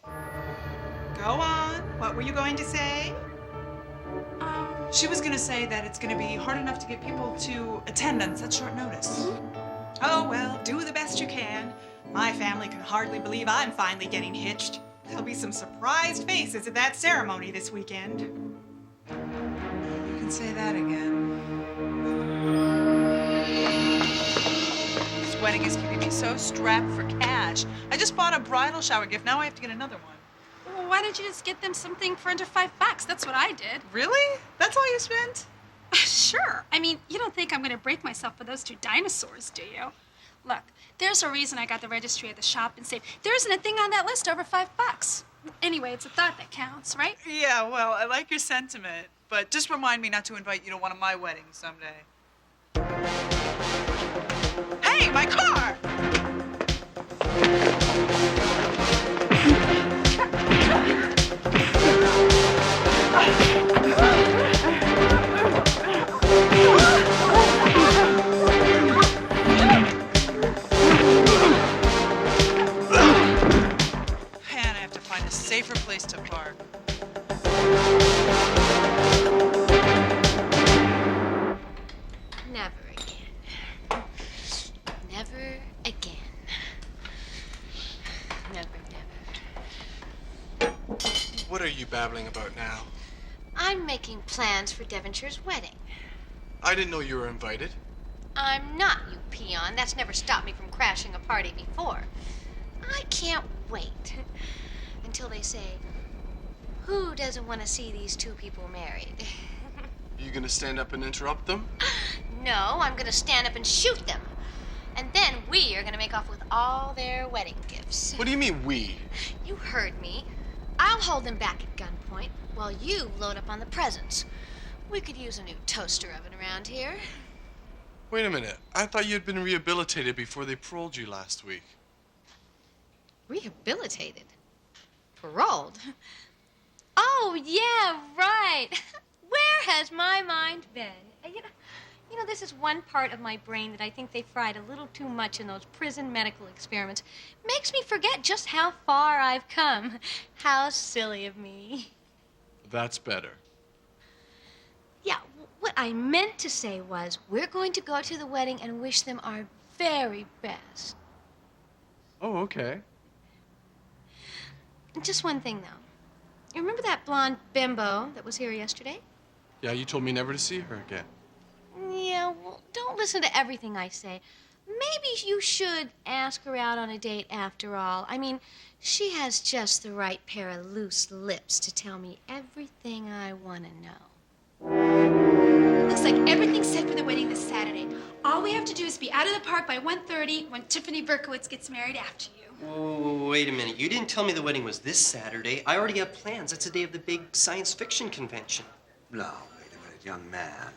[SPEAKER 3] Go on. What were you going to say?
[SPEAKER 2] She was going to say that it's going to be hard enough to get people to attend on such short notice.
[SPEAKER 3] Oh, well, do the best you can. My family can hardly believe I'm finally getting hitched. There'll be some surprised faces at that ceremony this weekend.
[SPEAKER 2] You can say that again. This wedding is keeping me so strapped for cash. I just bought a bridal shower gift. Now I have to get another one.
[SPEAKER 1] Well, why don't you just get them something for under $5? That's what I did.
[SPEAKER 2] Really? That's all you spent?
[SPEAKER 1] Sure. I mean, you don't think I'm going to break myself for those 2 dinosaurs, do you? Look, there's a reason I got the registry at the shop and saved. There isn't a thing on that list over $5. Anyway, it's a thought that counts, right?
[SPEAKER 2] Yeah, well, I like your sentiment, but just remind me not to invite you to one of my weddings someday. Hey, my car! Man, I have to find a safer place to park.
[SPEAKER 8] Never again. Never again. Never, never.
[SPEAKER 6] What are you babbling about now?
[SPEAKER 8] I'm making plans for Devonshire's wedding.
[SPEAKER 6] I didn't know you were invited.
[SPEAKER 8] I'm not, you peon. That's never stopped me from crashing a party before. I can't wait until they say, who doesn't want to see these 2 people married?
[SPEAKER 6] You gonna stand up and interrupt them?
[SPEAKER 8] No, I'm gonna stand up and shoot them. And then we are gonna make off with all their wedding gifts.
[SPEAKER 6] What do you mean, we?
[SPEAKER 8] You heard me. I'll hold them back at gunpoint while you load up on the presents. We could use a new toaster oven around here.
[SPEAKER 6] Wait a minute. I thought you had been rehabilitated before they paroled you last week.
[SPEAKER 8] Rehabilitated? Paroled? Oh, yeah, right. Where has my mind been? You know, this
[SPEAKER 9] always this one part of my brain that I think they fried a little too much in those prison medical experiments. Makes me forget just how far I've come. How silly of me.
[SPEAKER 6] That's better.
[SPEAKER 9] Yeah, what I meant to say was we're going to go to the wedding and wish them our very best.
[SPEAKER 6] Oh, okay.
[SPEAKER 9] Just one thing, though. You remember that blonde bimbo that was here yesterday?
[SPEAKER 6] Yeah, you told me never to see her again.
[SPEAKER 9] Yeah, well, don't listen to everything I say. Maybe you should ask her out on a date after all. I mean, she has just the right pair of loose lips to tell me everything I want to know.
[SPEAKER 1] Looks like everything's set for the wedding this Saturday. All we have to do is be out of the park by 1:30 when Tiffany Berkowitz gets married after you.
[SPEAKER 10] Whoa, wait a minute. You didn't tell me the wedding was this Saturday. I already have plans. That's the day of the big science fiction convention.
[SPEAKER 7] No, wait a minute, young man.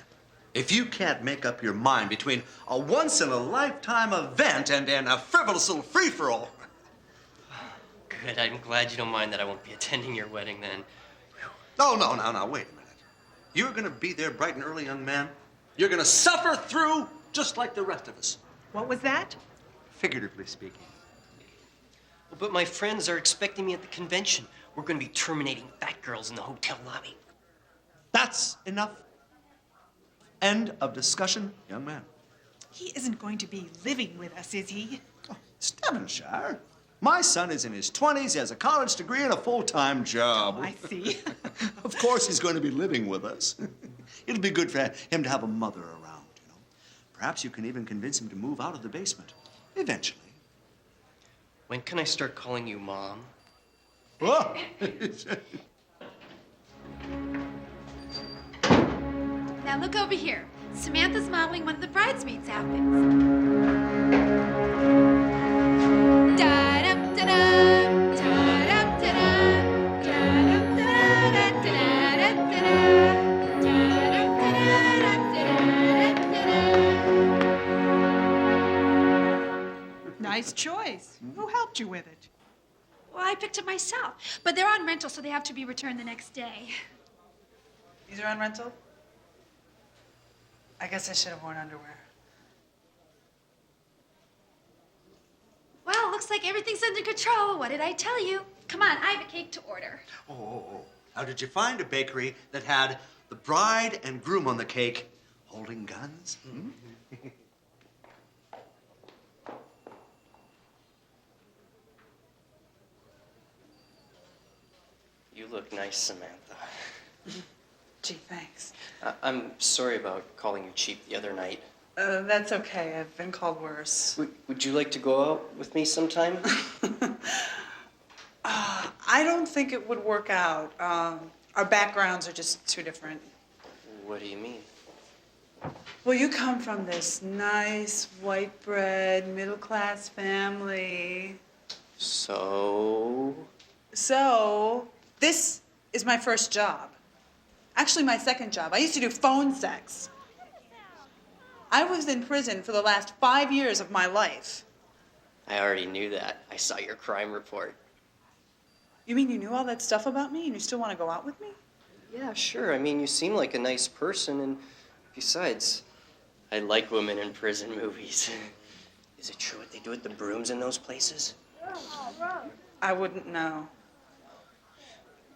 [SPEAKER 7] If you can't make up your mind between a once-in-a-lifetime event and a frivolous little free-for-all.
[SPEAKER 10] Good. I'm glad you don't mind that I won't be attending your wedding then.
[SPEAKER 7] Oh, no, wait a minute. You're gonna be there bright and early, young man. You're gonna suffer through just like the rest of us.
[SPEAKER 3] What was that?
[SPEAKER 7] Figuratively speaking.
[SPEAKER 10] But my friends are expecting me at the convention. We're going to be terminating fat girls in the hotel lobby.
[SPEAKER 7] That's enough. End of discussion, young man.
[SPEAKER 3] He isn't going to be living with us, is he?
[SPEAKER 7] Oh, it's Devonshire. My son is in his 20s, he has a college degree and a full-time job.
[SPEAKER 3] Oh, I see.
[SPEAKER 7] Of course he's going to be living with us. It'll be good for him to have a mother around, you know. Perhaps you can even convince him to move out of the basement. Eventually.
[SPEAKER 10] When can I start calling you Mom?
[SPEAKER 7] Oh.
[SPEAKER 1] Now look over here. Samantha's modeling one of the bridesmaids' outfits. Da-dum-da-dum, da-dum-da-dum, da-dum-da-da-da-da-da-da-da, da-dum-da-da-da-da-da.
[SPEAKER 3] Nice choice. Who helped you with it?
[SPEAKER 1] Well, I picked it myself, but they're on rental, so they have to be returned the next day.
[SPEAKER 2] These are on rental? I guess I should have worn underwear.
[SPEAKER 1] Well, looks like everything's under control. What did I tell you? Come on, I have a cake to order.
[SPEAKER 7] Oh. How did you find a bakery that had the bride and groom on the cake holding guns? Hmm?
[SPEAKER 10] You look nice, Samantha.
[SPEAKER 2] Gee, thanks.
[SPEAKER 10] I'm sorry about calling you cheap the other night.
[SPEAKER 2] That's okay. I've been called worse.
[SPEAKER 10] Would you like to go out with me sometime?
[SPEAKER 2] I don't think it would work out. Our backgrounds are just too different.
[SPEAKER 10] What do you mean?
[SPEAKER 2] Well, you come from this nice, white bread, middle-class family.
[SPEAKER 10] So,
[SPEAKER 2] this is my first job. Actually, my second job. I used to do phone sex. I was in prison for the last 5 years of my life.
[SPEAKER 10] I already knew that. I saw your crime report.
[SPEAKER 2] You mean you knew all that stuff about me and you still want to go out with me?
[SPEAKER 10] Yeah, sure. I mean, you seem like a nice person, and besides, I like women in prison movies. Is it true what they do with the brooms in those places?
[SPEAKER 2] I wouldn't know.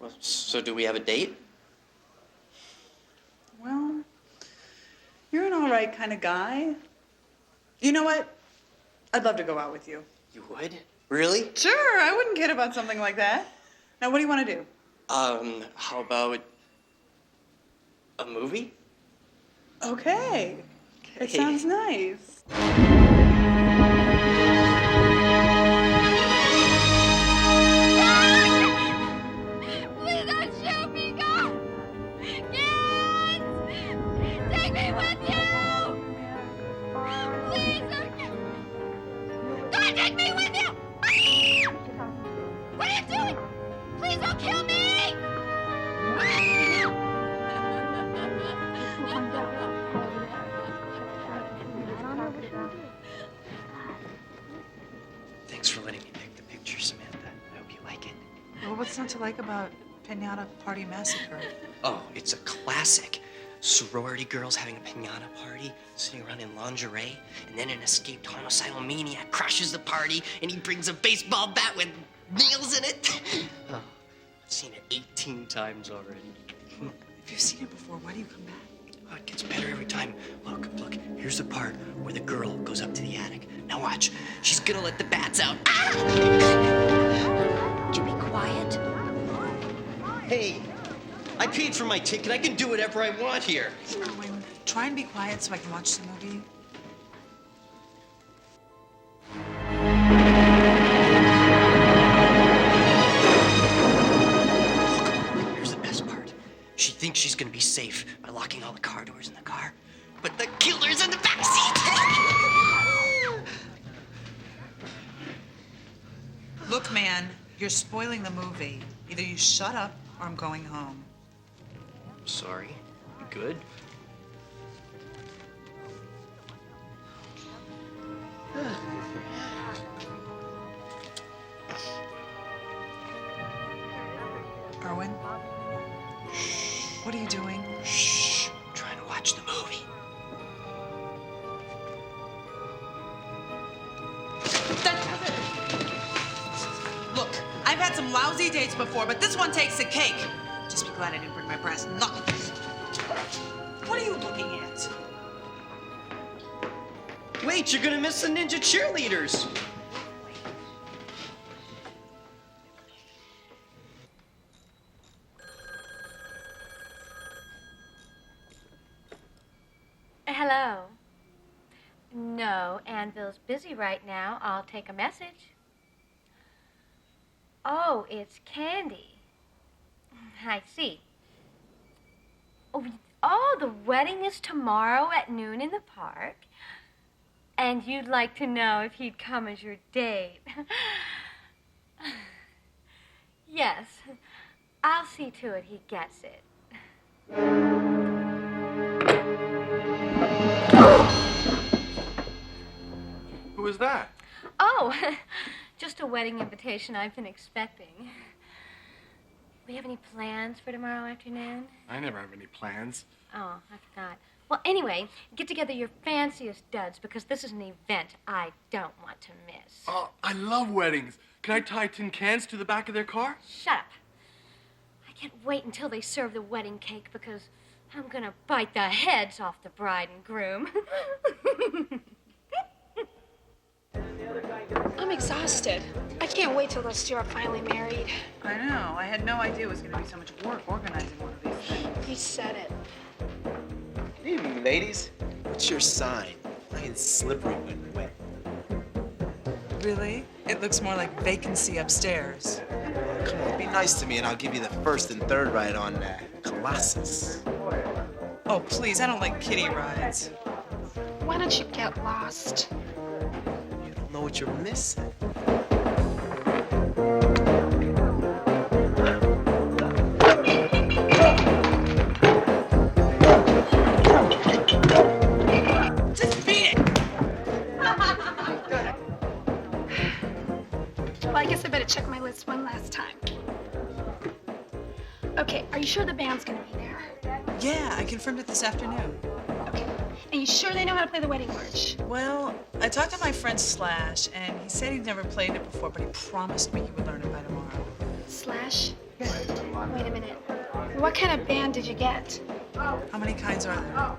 [SPEAKER 10] Well, so do we have a date?
[SPEAKER 2] Well, you're an all right kind of guy. You know what? I'd love to go out with you.
[SPEAKER 10] You would? Really?
[SPEAKER 2] Sure, I wouldn't kid about something like that. Now, what do you want to do?
[SPEAKER 10] How about a movie?
[SPEAKER 2] Okay. It sounds nice.
[SPEAKER 9] Please don't shoot me, God! Kids! Take me with you! Please don't... God, take me with you! What are you doing? Please don't kill me!
[SPEAKER 10] Thanks for letting me pick the picture, Samantha. I hope you like it.
[SPEAKER 2] Well, what's not to like about Pinata Party Massacre?
[SPEAKER 10] Oh, it's a classic. sorority girls having a piñata party, sitting around in lingerie, and then an escaped homicidal maniac crashes the party, and he brings a baseball bat with nails in it. Oh, I've seen it 18 times already.
[SPEAKER 2] If you've seen it before, why do you come back?
[SPEAKER 10] Oh, it gets better every time. Look, here's the part where the girl goes up to the attic. Now watch. She's gonna let the bats out. Ah!
[SPEAKER 4] Would you be quiet?
[SPEAKER 10] Hey, I paid for my ticket. I can do whatever I want here.
[SPEAKER 2] Erwin, try and be quiet so I can watch the movie.
[SPEAKER 10] Look, here's the best part. She thinks she's gonna be safe by locking all the car doors in the car, but the killer's in the back seat.
[SPEAKER 2] Look, man, you're spoiling the movie. Either you shut up or I'm going home.
[SPEAKER 10] Sorry. You good?
[SPEAKER 2] Erwin? What are you doing?
[SPEAKER 10] Shh. I'm trying to watch the movie.
[SPEAKER 2] Look, I've had some lousy dates before, but this one takes the cake. Just be glad I didn't bring my brass knuckles. What are you looking at?
[SPEAKER 10] Wait, you're gonna miss the ninja cheerleaders.
[SPEAKER 9] Hello. No, Anvil's busy right now. I'll take a message. Oh, it's Candy. I see. Oh, the wedding is tomorrow at noon in the park. And you'd like to know if he'd come as your date. Yes, I'll see to it he gets it.
[SPEAKER 6] Who is that?
[SPEAKER 9] Oh, just a wedding invitation I've been expecting. We have any plans for tomorrow afternoon?
[SPEAKER 6] I never have any plans.
[SPEAKER 9] Oh, I forgot. Well, anyway, get together your fanciest duds because this is an event I don't want to miss.
[SPEAKER 6] Oh, I love weddings. Can I tie tin cans to the back of their car?
[SPEAKER 9] Shut up. I can't wait until they serve the wedding cake because I'm gonna bite the heads off the bride and groom.
[SPEAKER 1] I'm exhausted. I can't wait till those two are finally married.
[SPEAKER 2] I know. I had no idea it was going to be so much work organizing one of these things.
[SPEAKER 1] You said it.
[SPEAKER 11] Good evening, ladies. What's your sign? Mine's slippery when wet.
[SPEAKER 2] Really? It looks more like vacancy upstairs.
[SPEAKER 11] Come on, be nice to me and I'll give you the first and third ride on Colossus.
[SPEAKER 2] Oh, please, I don't like kiddie rides.
[SPEAKER 1] Why don't you get lost?
[SPEAKER 11] You don't know what you're missing.
[SPEAKER 2] Just beat it!
[SPEAKER 1] Well, I guess I better check my list one last time. Okay, are you sure the band's gonna be there?
[SPEAKER 2] Yeah, I confirmed it this afternoon.
[SPEAKER 1] Okay. And you sure they know how to play the wedding march?
[SPEAKER 2] Well, I talked to my friend Slash, and he said he'd never played it before, but he promised me he would learn it by tomorrow.
[SPEAKER 1] Slash? Wait a minute. What kind of band did you get?
[SPEAKER 2] How many kinds are there?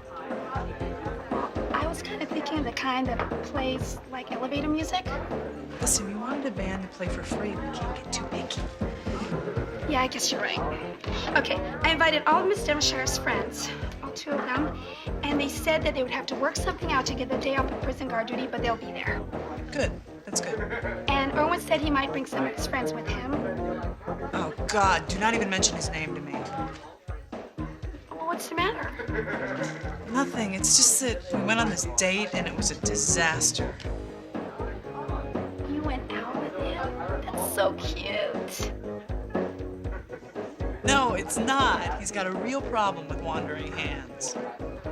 [SPEAKER 1] I was kind of thinking of the kind that plays like elevator music.
[SPEAKER 2] Listen, we wanted a band to play for free. We can't get too picky.
[SPEAKER 1] Yeah, I guess you're right. Okay, I invited all of Miss Devonshire's friends, all two of them, and they said that they would have to work something out to get the day off of prison guard duty, but they'll be there.
[SPEAKER 2] Good. That's good.
[SPEAKER 1] And Erwin said he might bring some of his friends with him.
[SPEAKER 2] Oh, God, do not even mention his name to me.
[SPEAKER 1] Well, what's the matter?
[SPEAKER 2] Nothing. It's just that we went on this date and it was a disaster.
[SPEAKER 1] You went out with him? That's so cute.
[SPEAKER 2] No, it's not. He's got a real problem with wandering hands.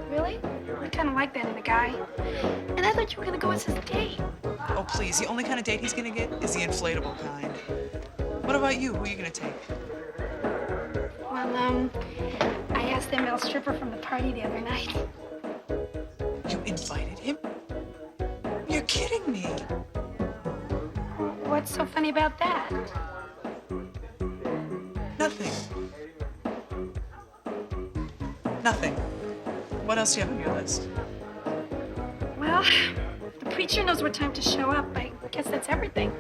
[SPEAKER 1] Really? I kind of like that in a guy. And I thought you were going to go as his date.
[SPEAKER 2] Oh, please. The only kind of date he's going to get is the inflatable kind. What about you? Who are you going to take?
[SPEAKER 1] Well, I asked them else stripper from the party the other night.
[SPEAKER 2] You invited him? You're kidding me.
[SPEAKER 1] What's so funny about that?
[SPEAKER 2] Nothing. Nothing. What else do you have on your list?
[SPEAKER 1] Well, the preacher knows what time to show up. I guess that's everything.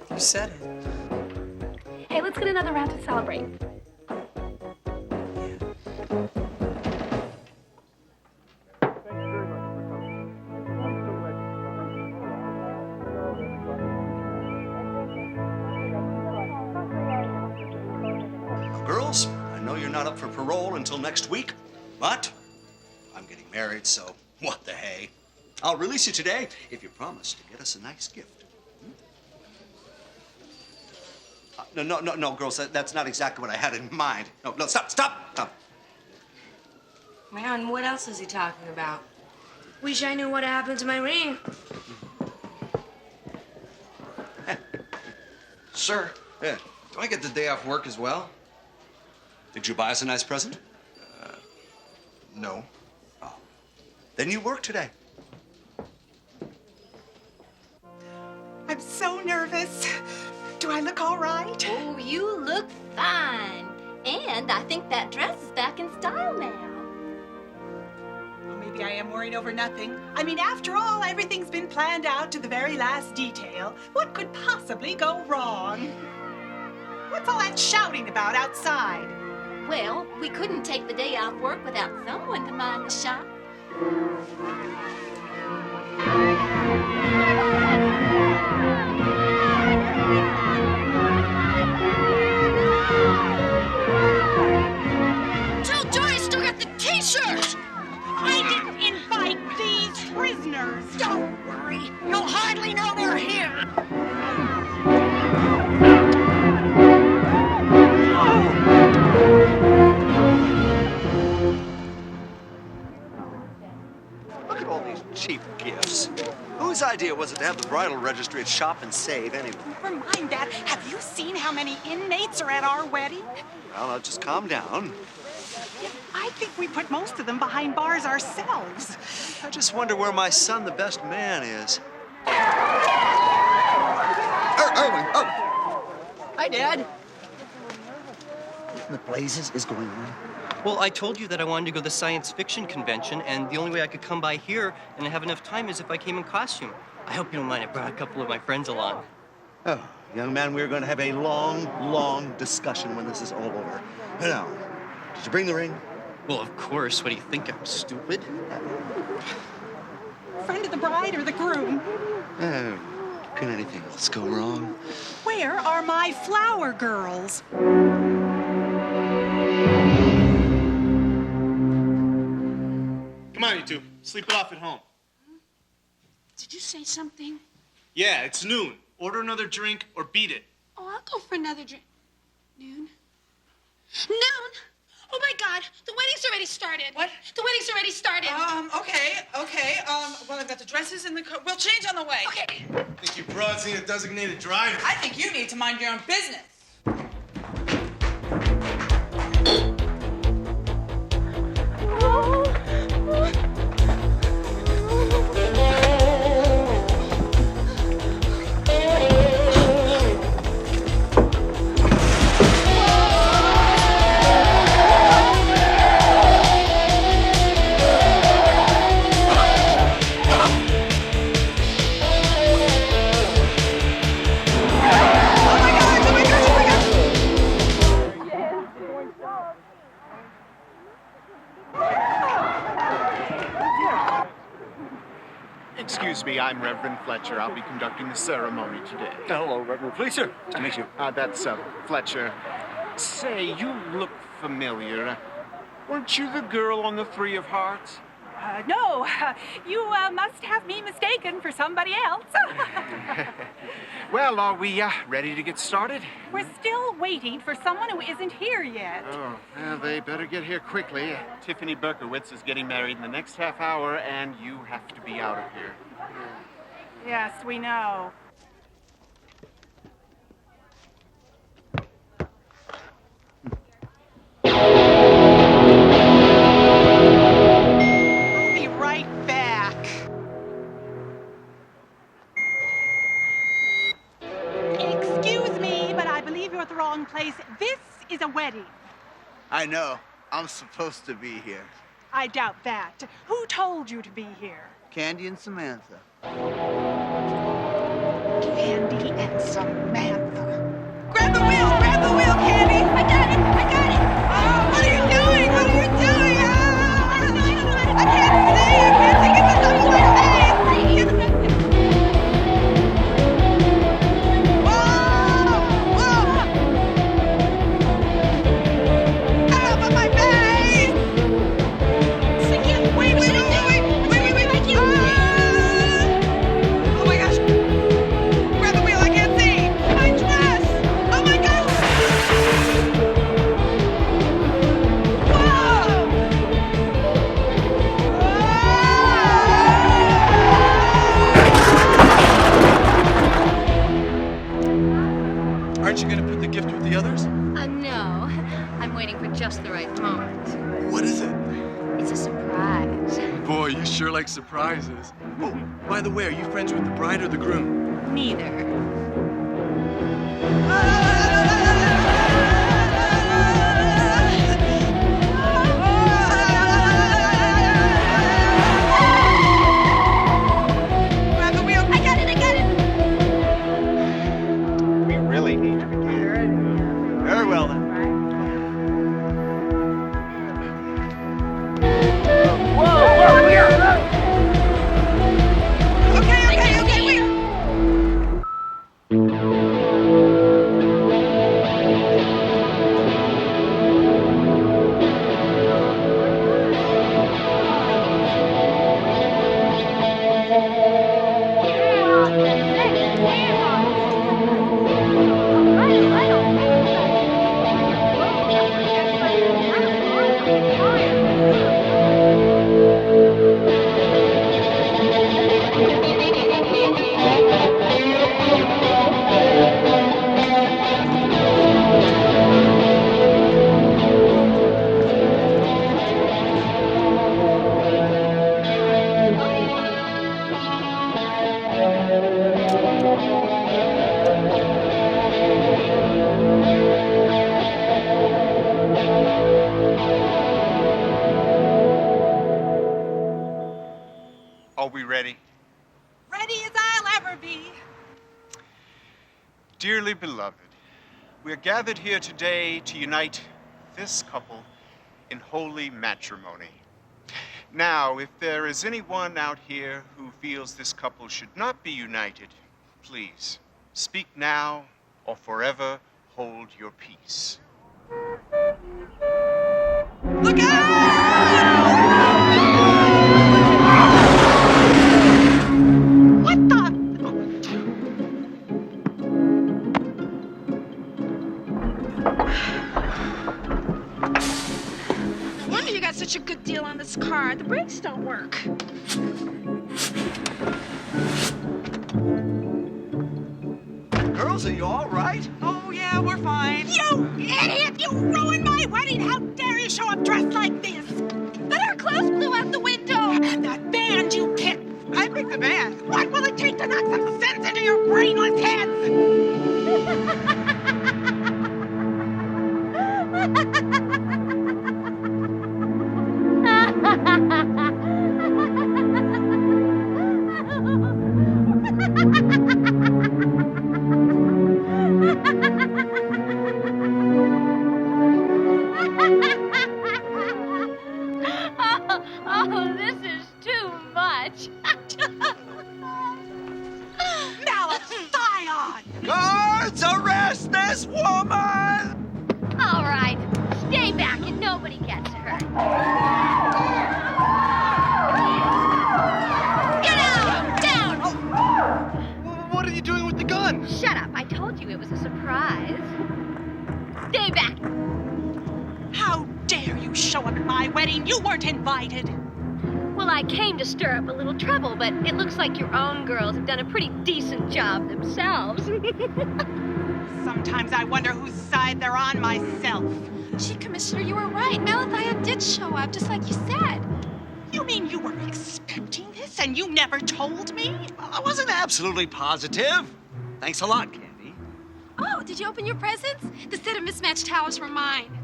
[SPEAKER 2] You said it.
[SPEAKER 1] Hey, let's get another round to celebrate.
[SPEAKER 7] Girls, I know you're not up for parole until next week, but I'm getting married, so what the hey. I'll release you today if you promise to get us a nice gift. No, girls, that's not exactly what I had in mind. No, stop.
[SPEAKER 12] Man, what else is he talking about? Wish I knew what happened to my ring.
[SPEAKER 13] Sir,
[SPEAKER 7] Yeah.
[SPEAKER 13] do I get the day off work as well?
[SPEAKER 7] Did you buy us a nice present?
[SPEAKER 13] No.
[SPEAKER 7] Then you work today.
[SPEAKER 3] I'm so nervous. Do I look all right?
[SPEAKER 5] Oh, you look fine. And I think that dress is back in style now.
[SPEAKER 3] Well, maybe I am worried over nothing. I mean, after all, everything's been planned out to the very last detail. What could possibly go wrong? What's all that shouting about outside?
[SPEAKER 5] Well, we couldn't take the day off work without someone to mind the shop.
[SPEAKER 4] Tell Joyce to get the t-shirt!
[SPEAKER 3] I didn't invite these prisoners.
[SPEAKER 4] Don't worry, you'll hardly know they're here.
[SPEAKER 7] Look at all these cheap gifts. Whose idea was it to have the bridal registry at Shop and Save anyway?
[SPEAKER 3] Never mind that. Have you seen how many inmates are at our wedding?
[SPEAKER 7] Well, now just calm down.
[SPEAKER 3] I think we put most of them behind bars ourselves.
[SPEAKER 7] I just wonder where my son, the best man, is. Irwin! Oh!
[SPEAKER 10] Hi, Dad.
[SPEAKER 11] What in the blazes is going on?
[SPEAKER 10] Well, I told you that I wanted to go to the science fiction convention, and the only way I could come by here and have enough time is if I came in costume. I hope you don't mind. I brought a couple of my friends along.
[SPEAKER 7] Oh, young man, we're going to have a long discussion when this is all over. Now, did you bring the ring?
[SPEAKER 10] Well, of course. What do you think? I'm stupid?
[SPEAKER 3] Friend of the bride or the groom?
[SPEAKER 7] Oh, can anything else go wrong?
[SPEAKER 3] Where are my flower girls?
[SPEAKER 14] Come on, you two. Sleep it off at home.
[SPEAKER 1] Did you say something?
[SPEAKER 14] Yeah, it's noon. Order another drink or beat it.
[SPEAKER 1] Oh, I'll go for another drink. Noon? Noon? Oh my God, the wedding's already started.
[SPEAKER 2] What?
[SPEAKER 1] The wedding's already started.
[SPEAKER 2] Okay. Well, I've got the dresses in the car. We'll change on the way.
[SPEAKER 1] Okay.
[SPEAKER 14] Think you broads need a designated driver?
[SPEAKER 2] I think you need to mind your own business.
[SPEAKER 15] Excuse me, I'm Reverend Fletcher. I'll be conducting the ceremony today.
[SPEAKER 7] Hello, Reverend Fletcher. Nice to meet you.
[SPEAKER 15] That's Fletcher. Say, you look familiar. Weren't you the girl on the Three of Hearts?
[SPEAKER 3] No, you must have me mistaken for somebody else.
[SPEAKER 15] Well, are we ready to get started?
[SPEAKER 3] We're still waiting for someone who isn't here yet.
[SPEAKER 15] Oh, well, they better get here quickly. Tiffany Berkowitz is getting married in the next half hour, and you have to be out of here.
[SPEAKER 3] Yes, we know. wedding.
[SPEAKER 16] I know. I'm supposed to be here.
[SPEAKER 3] I doubt that. Who told you to be here?
[SPEAKER 16] Candy and Samantha.
[SPEAKER 3] Candy and Samantha. Grab the wheel, Candy! I got it! Oh, what are you doing? I can't see it the top of my face!
[SPEAKER 6] Aren't you going to put the gift with the others?
[SPEAKER 9] No. I'm waiting for just the right moment.
[SPEAKER 6] What is it?
[SPEAKER 9] It's a surprise.
[SPEAKER 6] Boy, you sure like surprises. Oh, by the way, are you friends with the bride or the groom?
[SPEAKER 9] Neither.
[SPEAKER 3] Grab the wheel! I got it!
[SPEAKER 16] We really need to begin. Very well, then.
[SPEAKER 3] Okay, wait!
[SPEAKER 15] Are we ready?
[SPEAKER 3] Ready as I'll ever be.
[SPEAKER 15] Dearly beloved, we are gathered here today to unite this couple in holy matrimony. Now, if there is anyone out here who feels this couple should not be united, please speak now or forever hold your peace.
[SPEAKER 3] Look out! What the?
[SPEAKER 1] No wonder you got such a good deal on this car. The brakes don't work.
[SPEAKER 7] Girls, are you all right?
[SPEAKER 3] Oh, yeah, we're fine. You idiot! You ruined my wedding! How dare you show up dressed like this?
[SPEAKER 1] But our clothes blew out the window.
[SPEAKER 3] And that band you picked. I picked the band. What will it take to knock some sense into your brainless heads?
[SPEAKER 9] Oh, this is too much.
[SPEAKER 3] Malathian!
[SPEAKER 7] Guards, arrest this woman!
[SPEAKER 9] All right, stay back and nobody gets hurt. Get out! Down!
[SPEAKER 14] What are you doing with the gun?
[SPEAKER 9] Shut up, I told you it was a surprise. Stay back.
[SPEAKER 3] How dare you show up at my wedding? You weren't invited.
[SPEAKER 9] Well, I came to stir up a little trouble, but it looks like your own girls have done a pretty decent job themselves.
[SPEAKER 3] Sometimes I wonder whose side they're on myself.
[SPEAKER 1] Gee, Commissioner, you were right. Malathian did show up, just like you said.
[SPEAKER 3] You mean you were expecting this and you never told me?
[SPEAKER 7] Well, I wasn't absolutely positive. Thanks a lot, Candy.
[SPEAKER 1] Oh, did you open your presents? The set of mismatched towels were mine.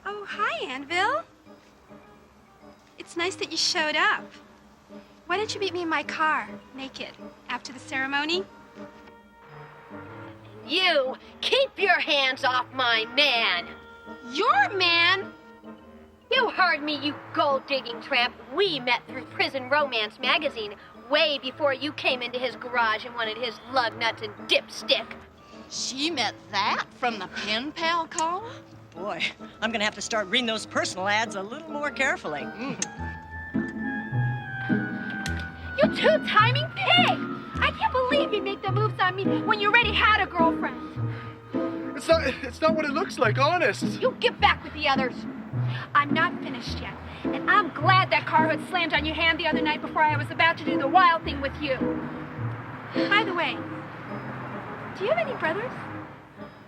[SPEAKER 1] Oh, hi, Anvil. It's nice that you showed up. Why didn't you meet me in my car, naked, after the ceremony?
[SPEAKER 9] You, keep your hands off my man.
[SPEAKER 1] Your man?
[SPEAKER 9] You heard me, you gold-digging tramp. We met through Prison Romance magazine way before you came into his garage and wanted his lug nuts and dipstick.
[SPEAKER 5] She met that from the pen pal column?
[SPEAKER 4] Boy, I'm gonna have to start reading those personal ads a little more carefully.
[SPEAKER 1] You two-timing pig! I can't believe you make the moves on me when you already had a girlfriend.
[SPEAKER 6] It's not what it looks like, honest.
[SPEAKER 1] You get back with the others. I'm not finished yet, and I'm glad that car hood slammed on your hand the other night before I was about to do the wild thing with you. By the way, do you have any brothers?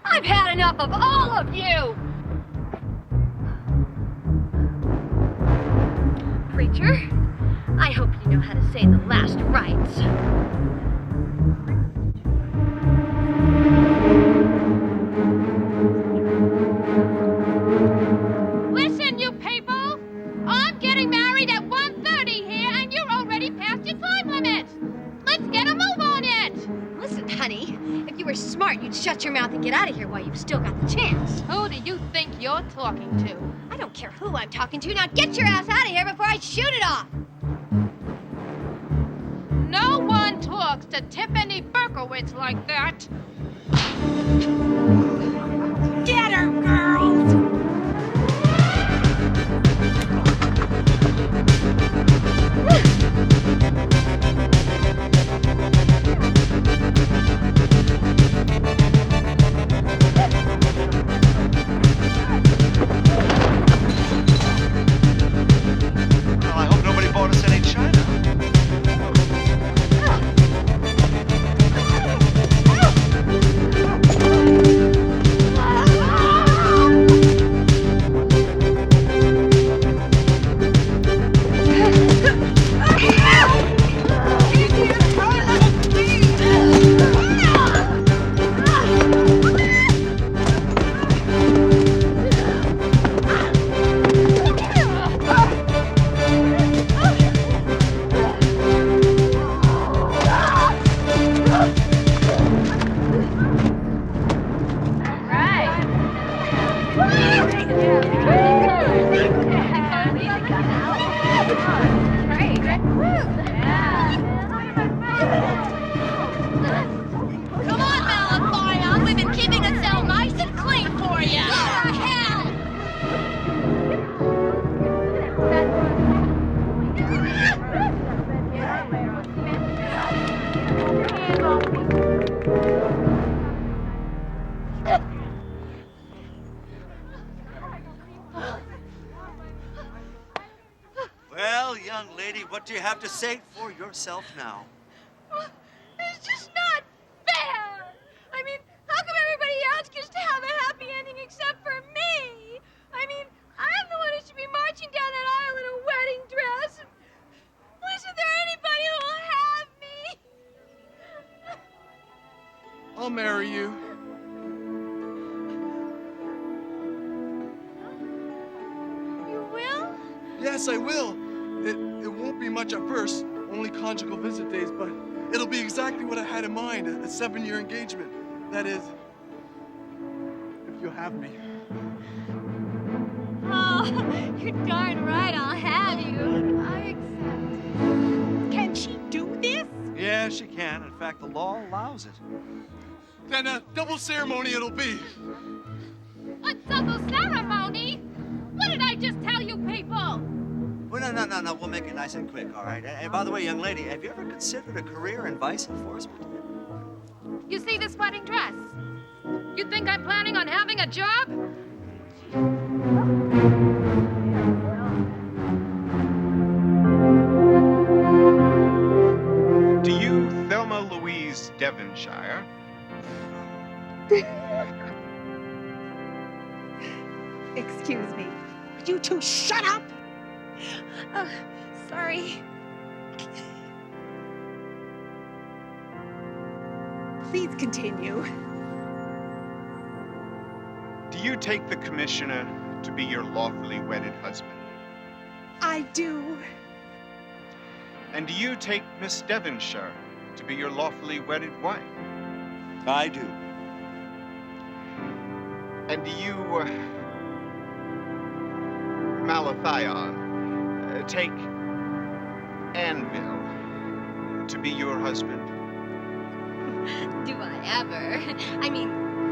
[SPEAKER 9] I've had enough of all of you! Preacher, I hope you know how to say the last rites.
[SPEAKER 8] Listen, you people! I'm getting married at 1:30 here, and you're already past your time limit. Let's get a move on it.
[SPEAKER 9] Listen, honey, if you were smart, you'd shut your mouth and get out of here while you've still got the chance.
[SPEAKER 8] Who do you think you're talking to?
[SPEAKER 9] I don't care who I'm talking to. Now get your ass out of here before I shoot it off.
[SPEAKER 8] No one talks to Tiffany Berkowitz like that.
[SPEAKER 3] Get her, girls!
[SPEAKER 7] Well, I hope nobody bought us any china.
[SPEAKER 5] Come on, Malathian. We've been keeping the cell nice and clean for you. Hell!
[SPEAKER 7] Well, young lady, what do you have to say for yourself now?
[SPEAKER 1] It's just not fair. I mean, how come everybody else gets to have a happy ending except for me? I mean, I'm the one who should be marching down that aisle in a wedding dress. Isn't there anybody who will have me?
[SPEAKER 6] I'll marry you.
[SPEAKER 1] You will?
[SPEAKER 6] Yes, I will. It won't be much at first, only conjugal visit days, but it'll be exactly what I had in mind, a 7-year engagement. That is, if you'll have me.
[SPEAKER 1] Oh, you're darn right I'll have you. I accept.
[SPEAKER 3] Can she do this?
[SPEAKER 7] Yeah, she can. In fact, the law allows it.
[SPEAKER 6] Then a double ceremony it'll be.
[SPEAKER 8] A double ceremony? What did I just tell you people?
[SPEAKER 7] Well, no. We'll make it nice and quick, all right? And by the way, young lady, have you ever considered a career in vice enforcement?
[SPEAKER 8] You see this wedding dress? You think I'm planning on having a job?
[SPEAKER 15] To you, Thelma Louise Devonshire.
[SPEAKER 3] Excuse me. Could you two shut up?
[SPEAKER 1] Sorry.
[SPEAKER 3] Please continue.
[SPEAKER 15] Do you take the commissioner to be your lawfully wedded husband?
[SPEAKER 3] I do.
[SPEAKER 15] And do you take Miss Devonshire to be your lawfully wedded wife?
[SPEAKER 7] I do.
[SPEAKER 15] And do you, Malathian, take Anvil to be your husband?
[SPEAKER 8] Do I ever? I mean,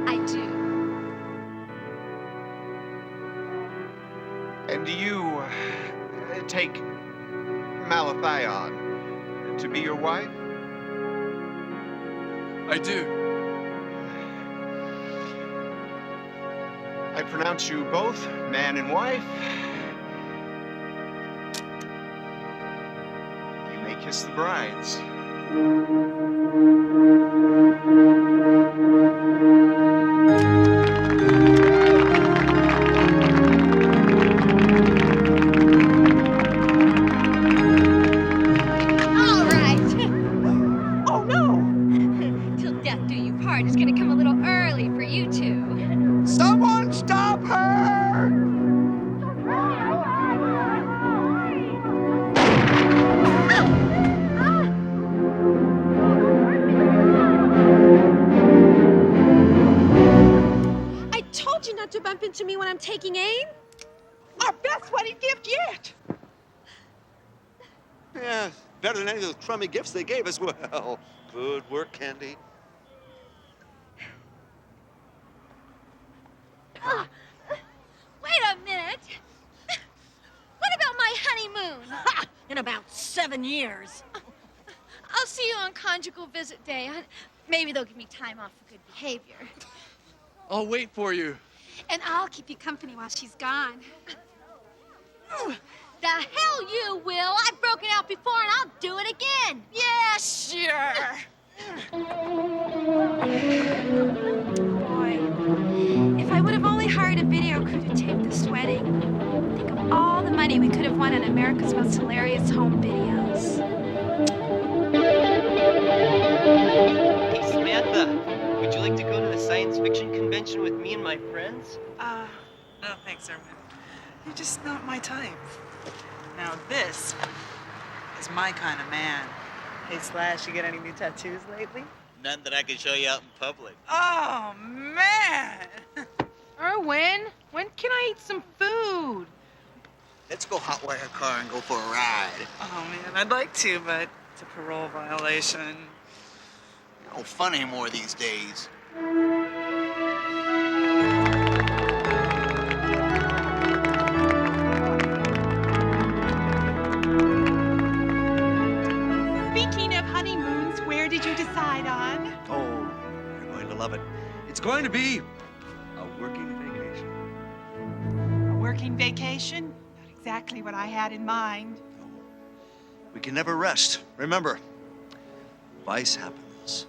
[SPEAKER 8] I do.
[SPEAKER 15] And do you take Malathian to be your wife?
[SPEAKER 6] I do.
[SPEAKER 15] I pronounce you both man and wife. You may kiss the brides.
[SPEAKER 8] All right.
[SPEAKER 3] Oh, no!
[SPEAKER 8] Till death do you part is gonna come a little early for you two.
[SPEAKER 7] Someone stop her!
[SPEAKER 12] I told you not to bump into me when I'm taking aim.
[SPEAKER 3] Our best wedding gift yet.
[SPEAKER 7] Yeah, better than any of those crummy gifts they gave us. Well, good work, Candy.
[SPEAKER 8] Wait a minute. What about my honeymoon?
[SPEAKER 4] In about 7 years.
[SPEAKER 8] I'll see you on conjugal visit day. Maybe they'll give me time off for good behavior.
[SPEAKER 6] I'll wait for you.
[SPEAKER 1] And I'll keep you company while she's gone.
[SPEAKER 8] The hell you will. I've broken out before and I'll do it again.
[SPEAKER 5] Yeah, sure.
[SPEAKER 1] Boy, if I would have only hired a video crew to tape this wedding, think of all the money we could have won on America's Most Hilarious Home Videos.
[SPEAKER 10] Hey, Samantha, would you like to go to the science fiction convention with me and my friends?
[SPEAKER 2] No thanks, Erwin. You're just not my type. Now this is my kind of man. Hey, Slash, you get any new tattoos lately?
[SPEAKER 17] None that I can show you out in public.
[SPEAKER 2] Oh, man!
[SPEAKER 12] Erwin, when can I eat some food?
[SPEAKER 17] Let's go hotwire a car and go for a ride.
[SPEAKER 2] Oh, man, I'd like to, but it's a parole violation.
[SPEAKER 17] No fun anymore these days.
[SPEAKER 3] Speaking of honeymoons, where did you decide on?
[SPEAKER 7] Oh, you're going to love it. It's going to be a working vacation.
[SPEAKER 3] A working vacation? Not exactly what I had in mind.
[SPEAKER 7] We can never rest. Remember, vice happens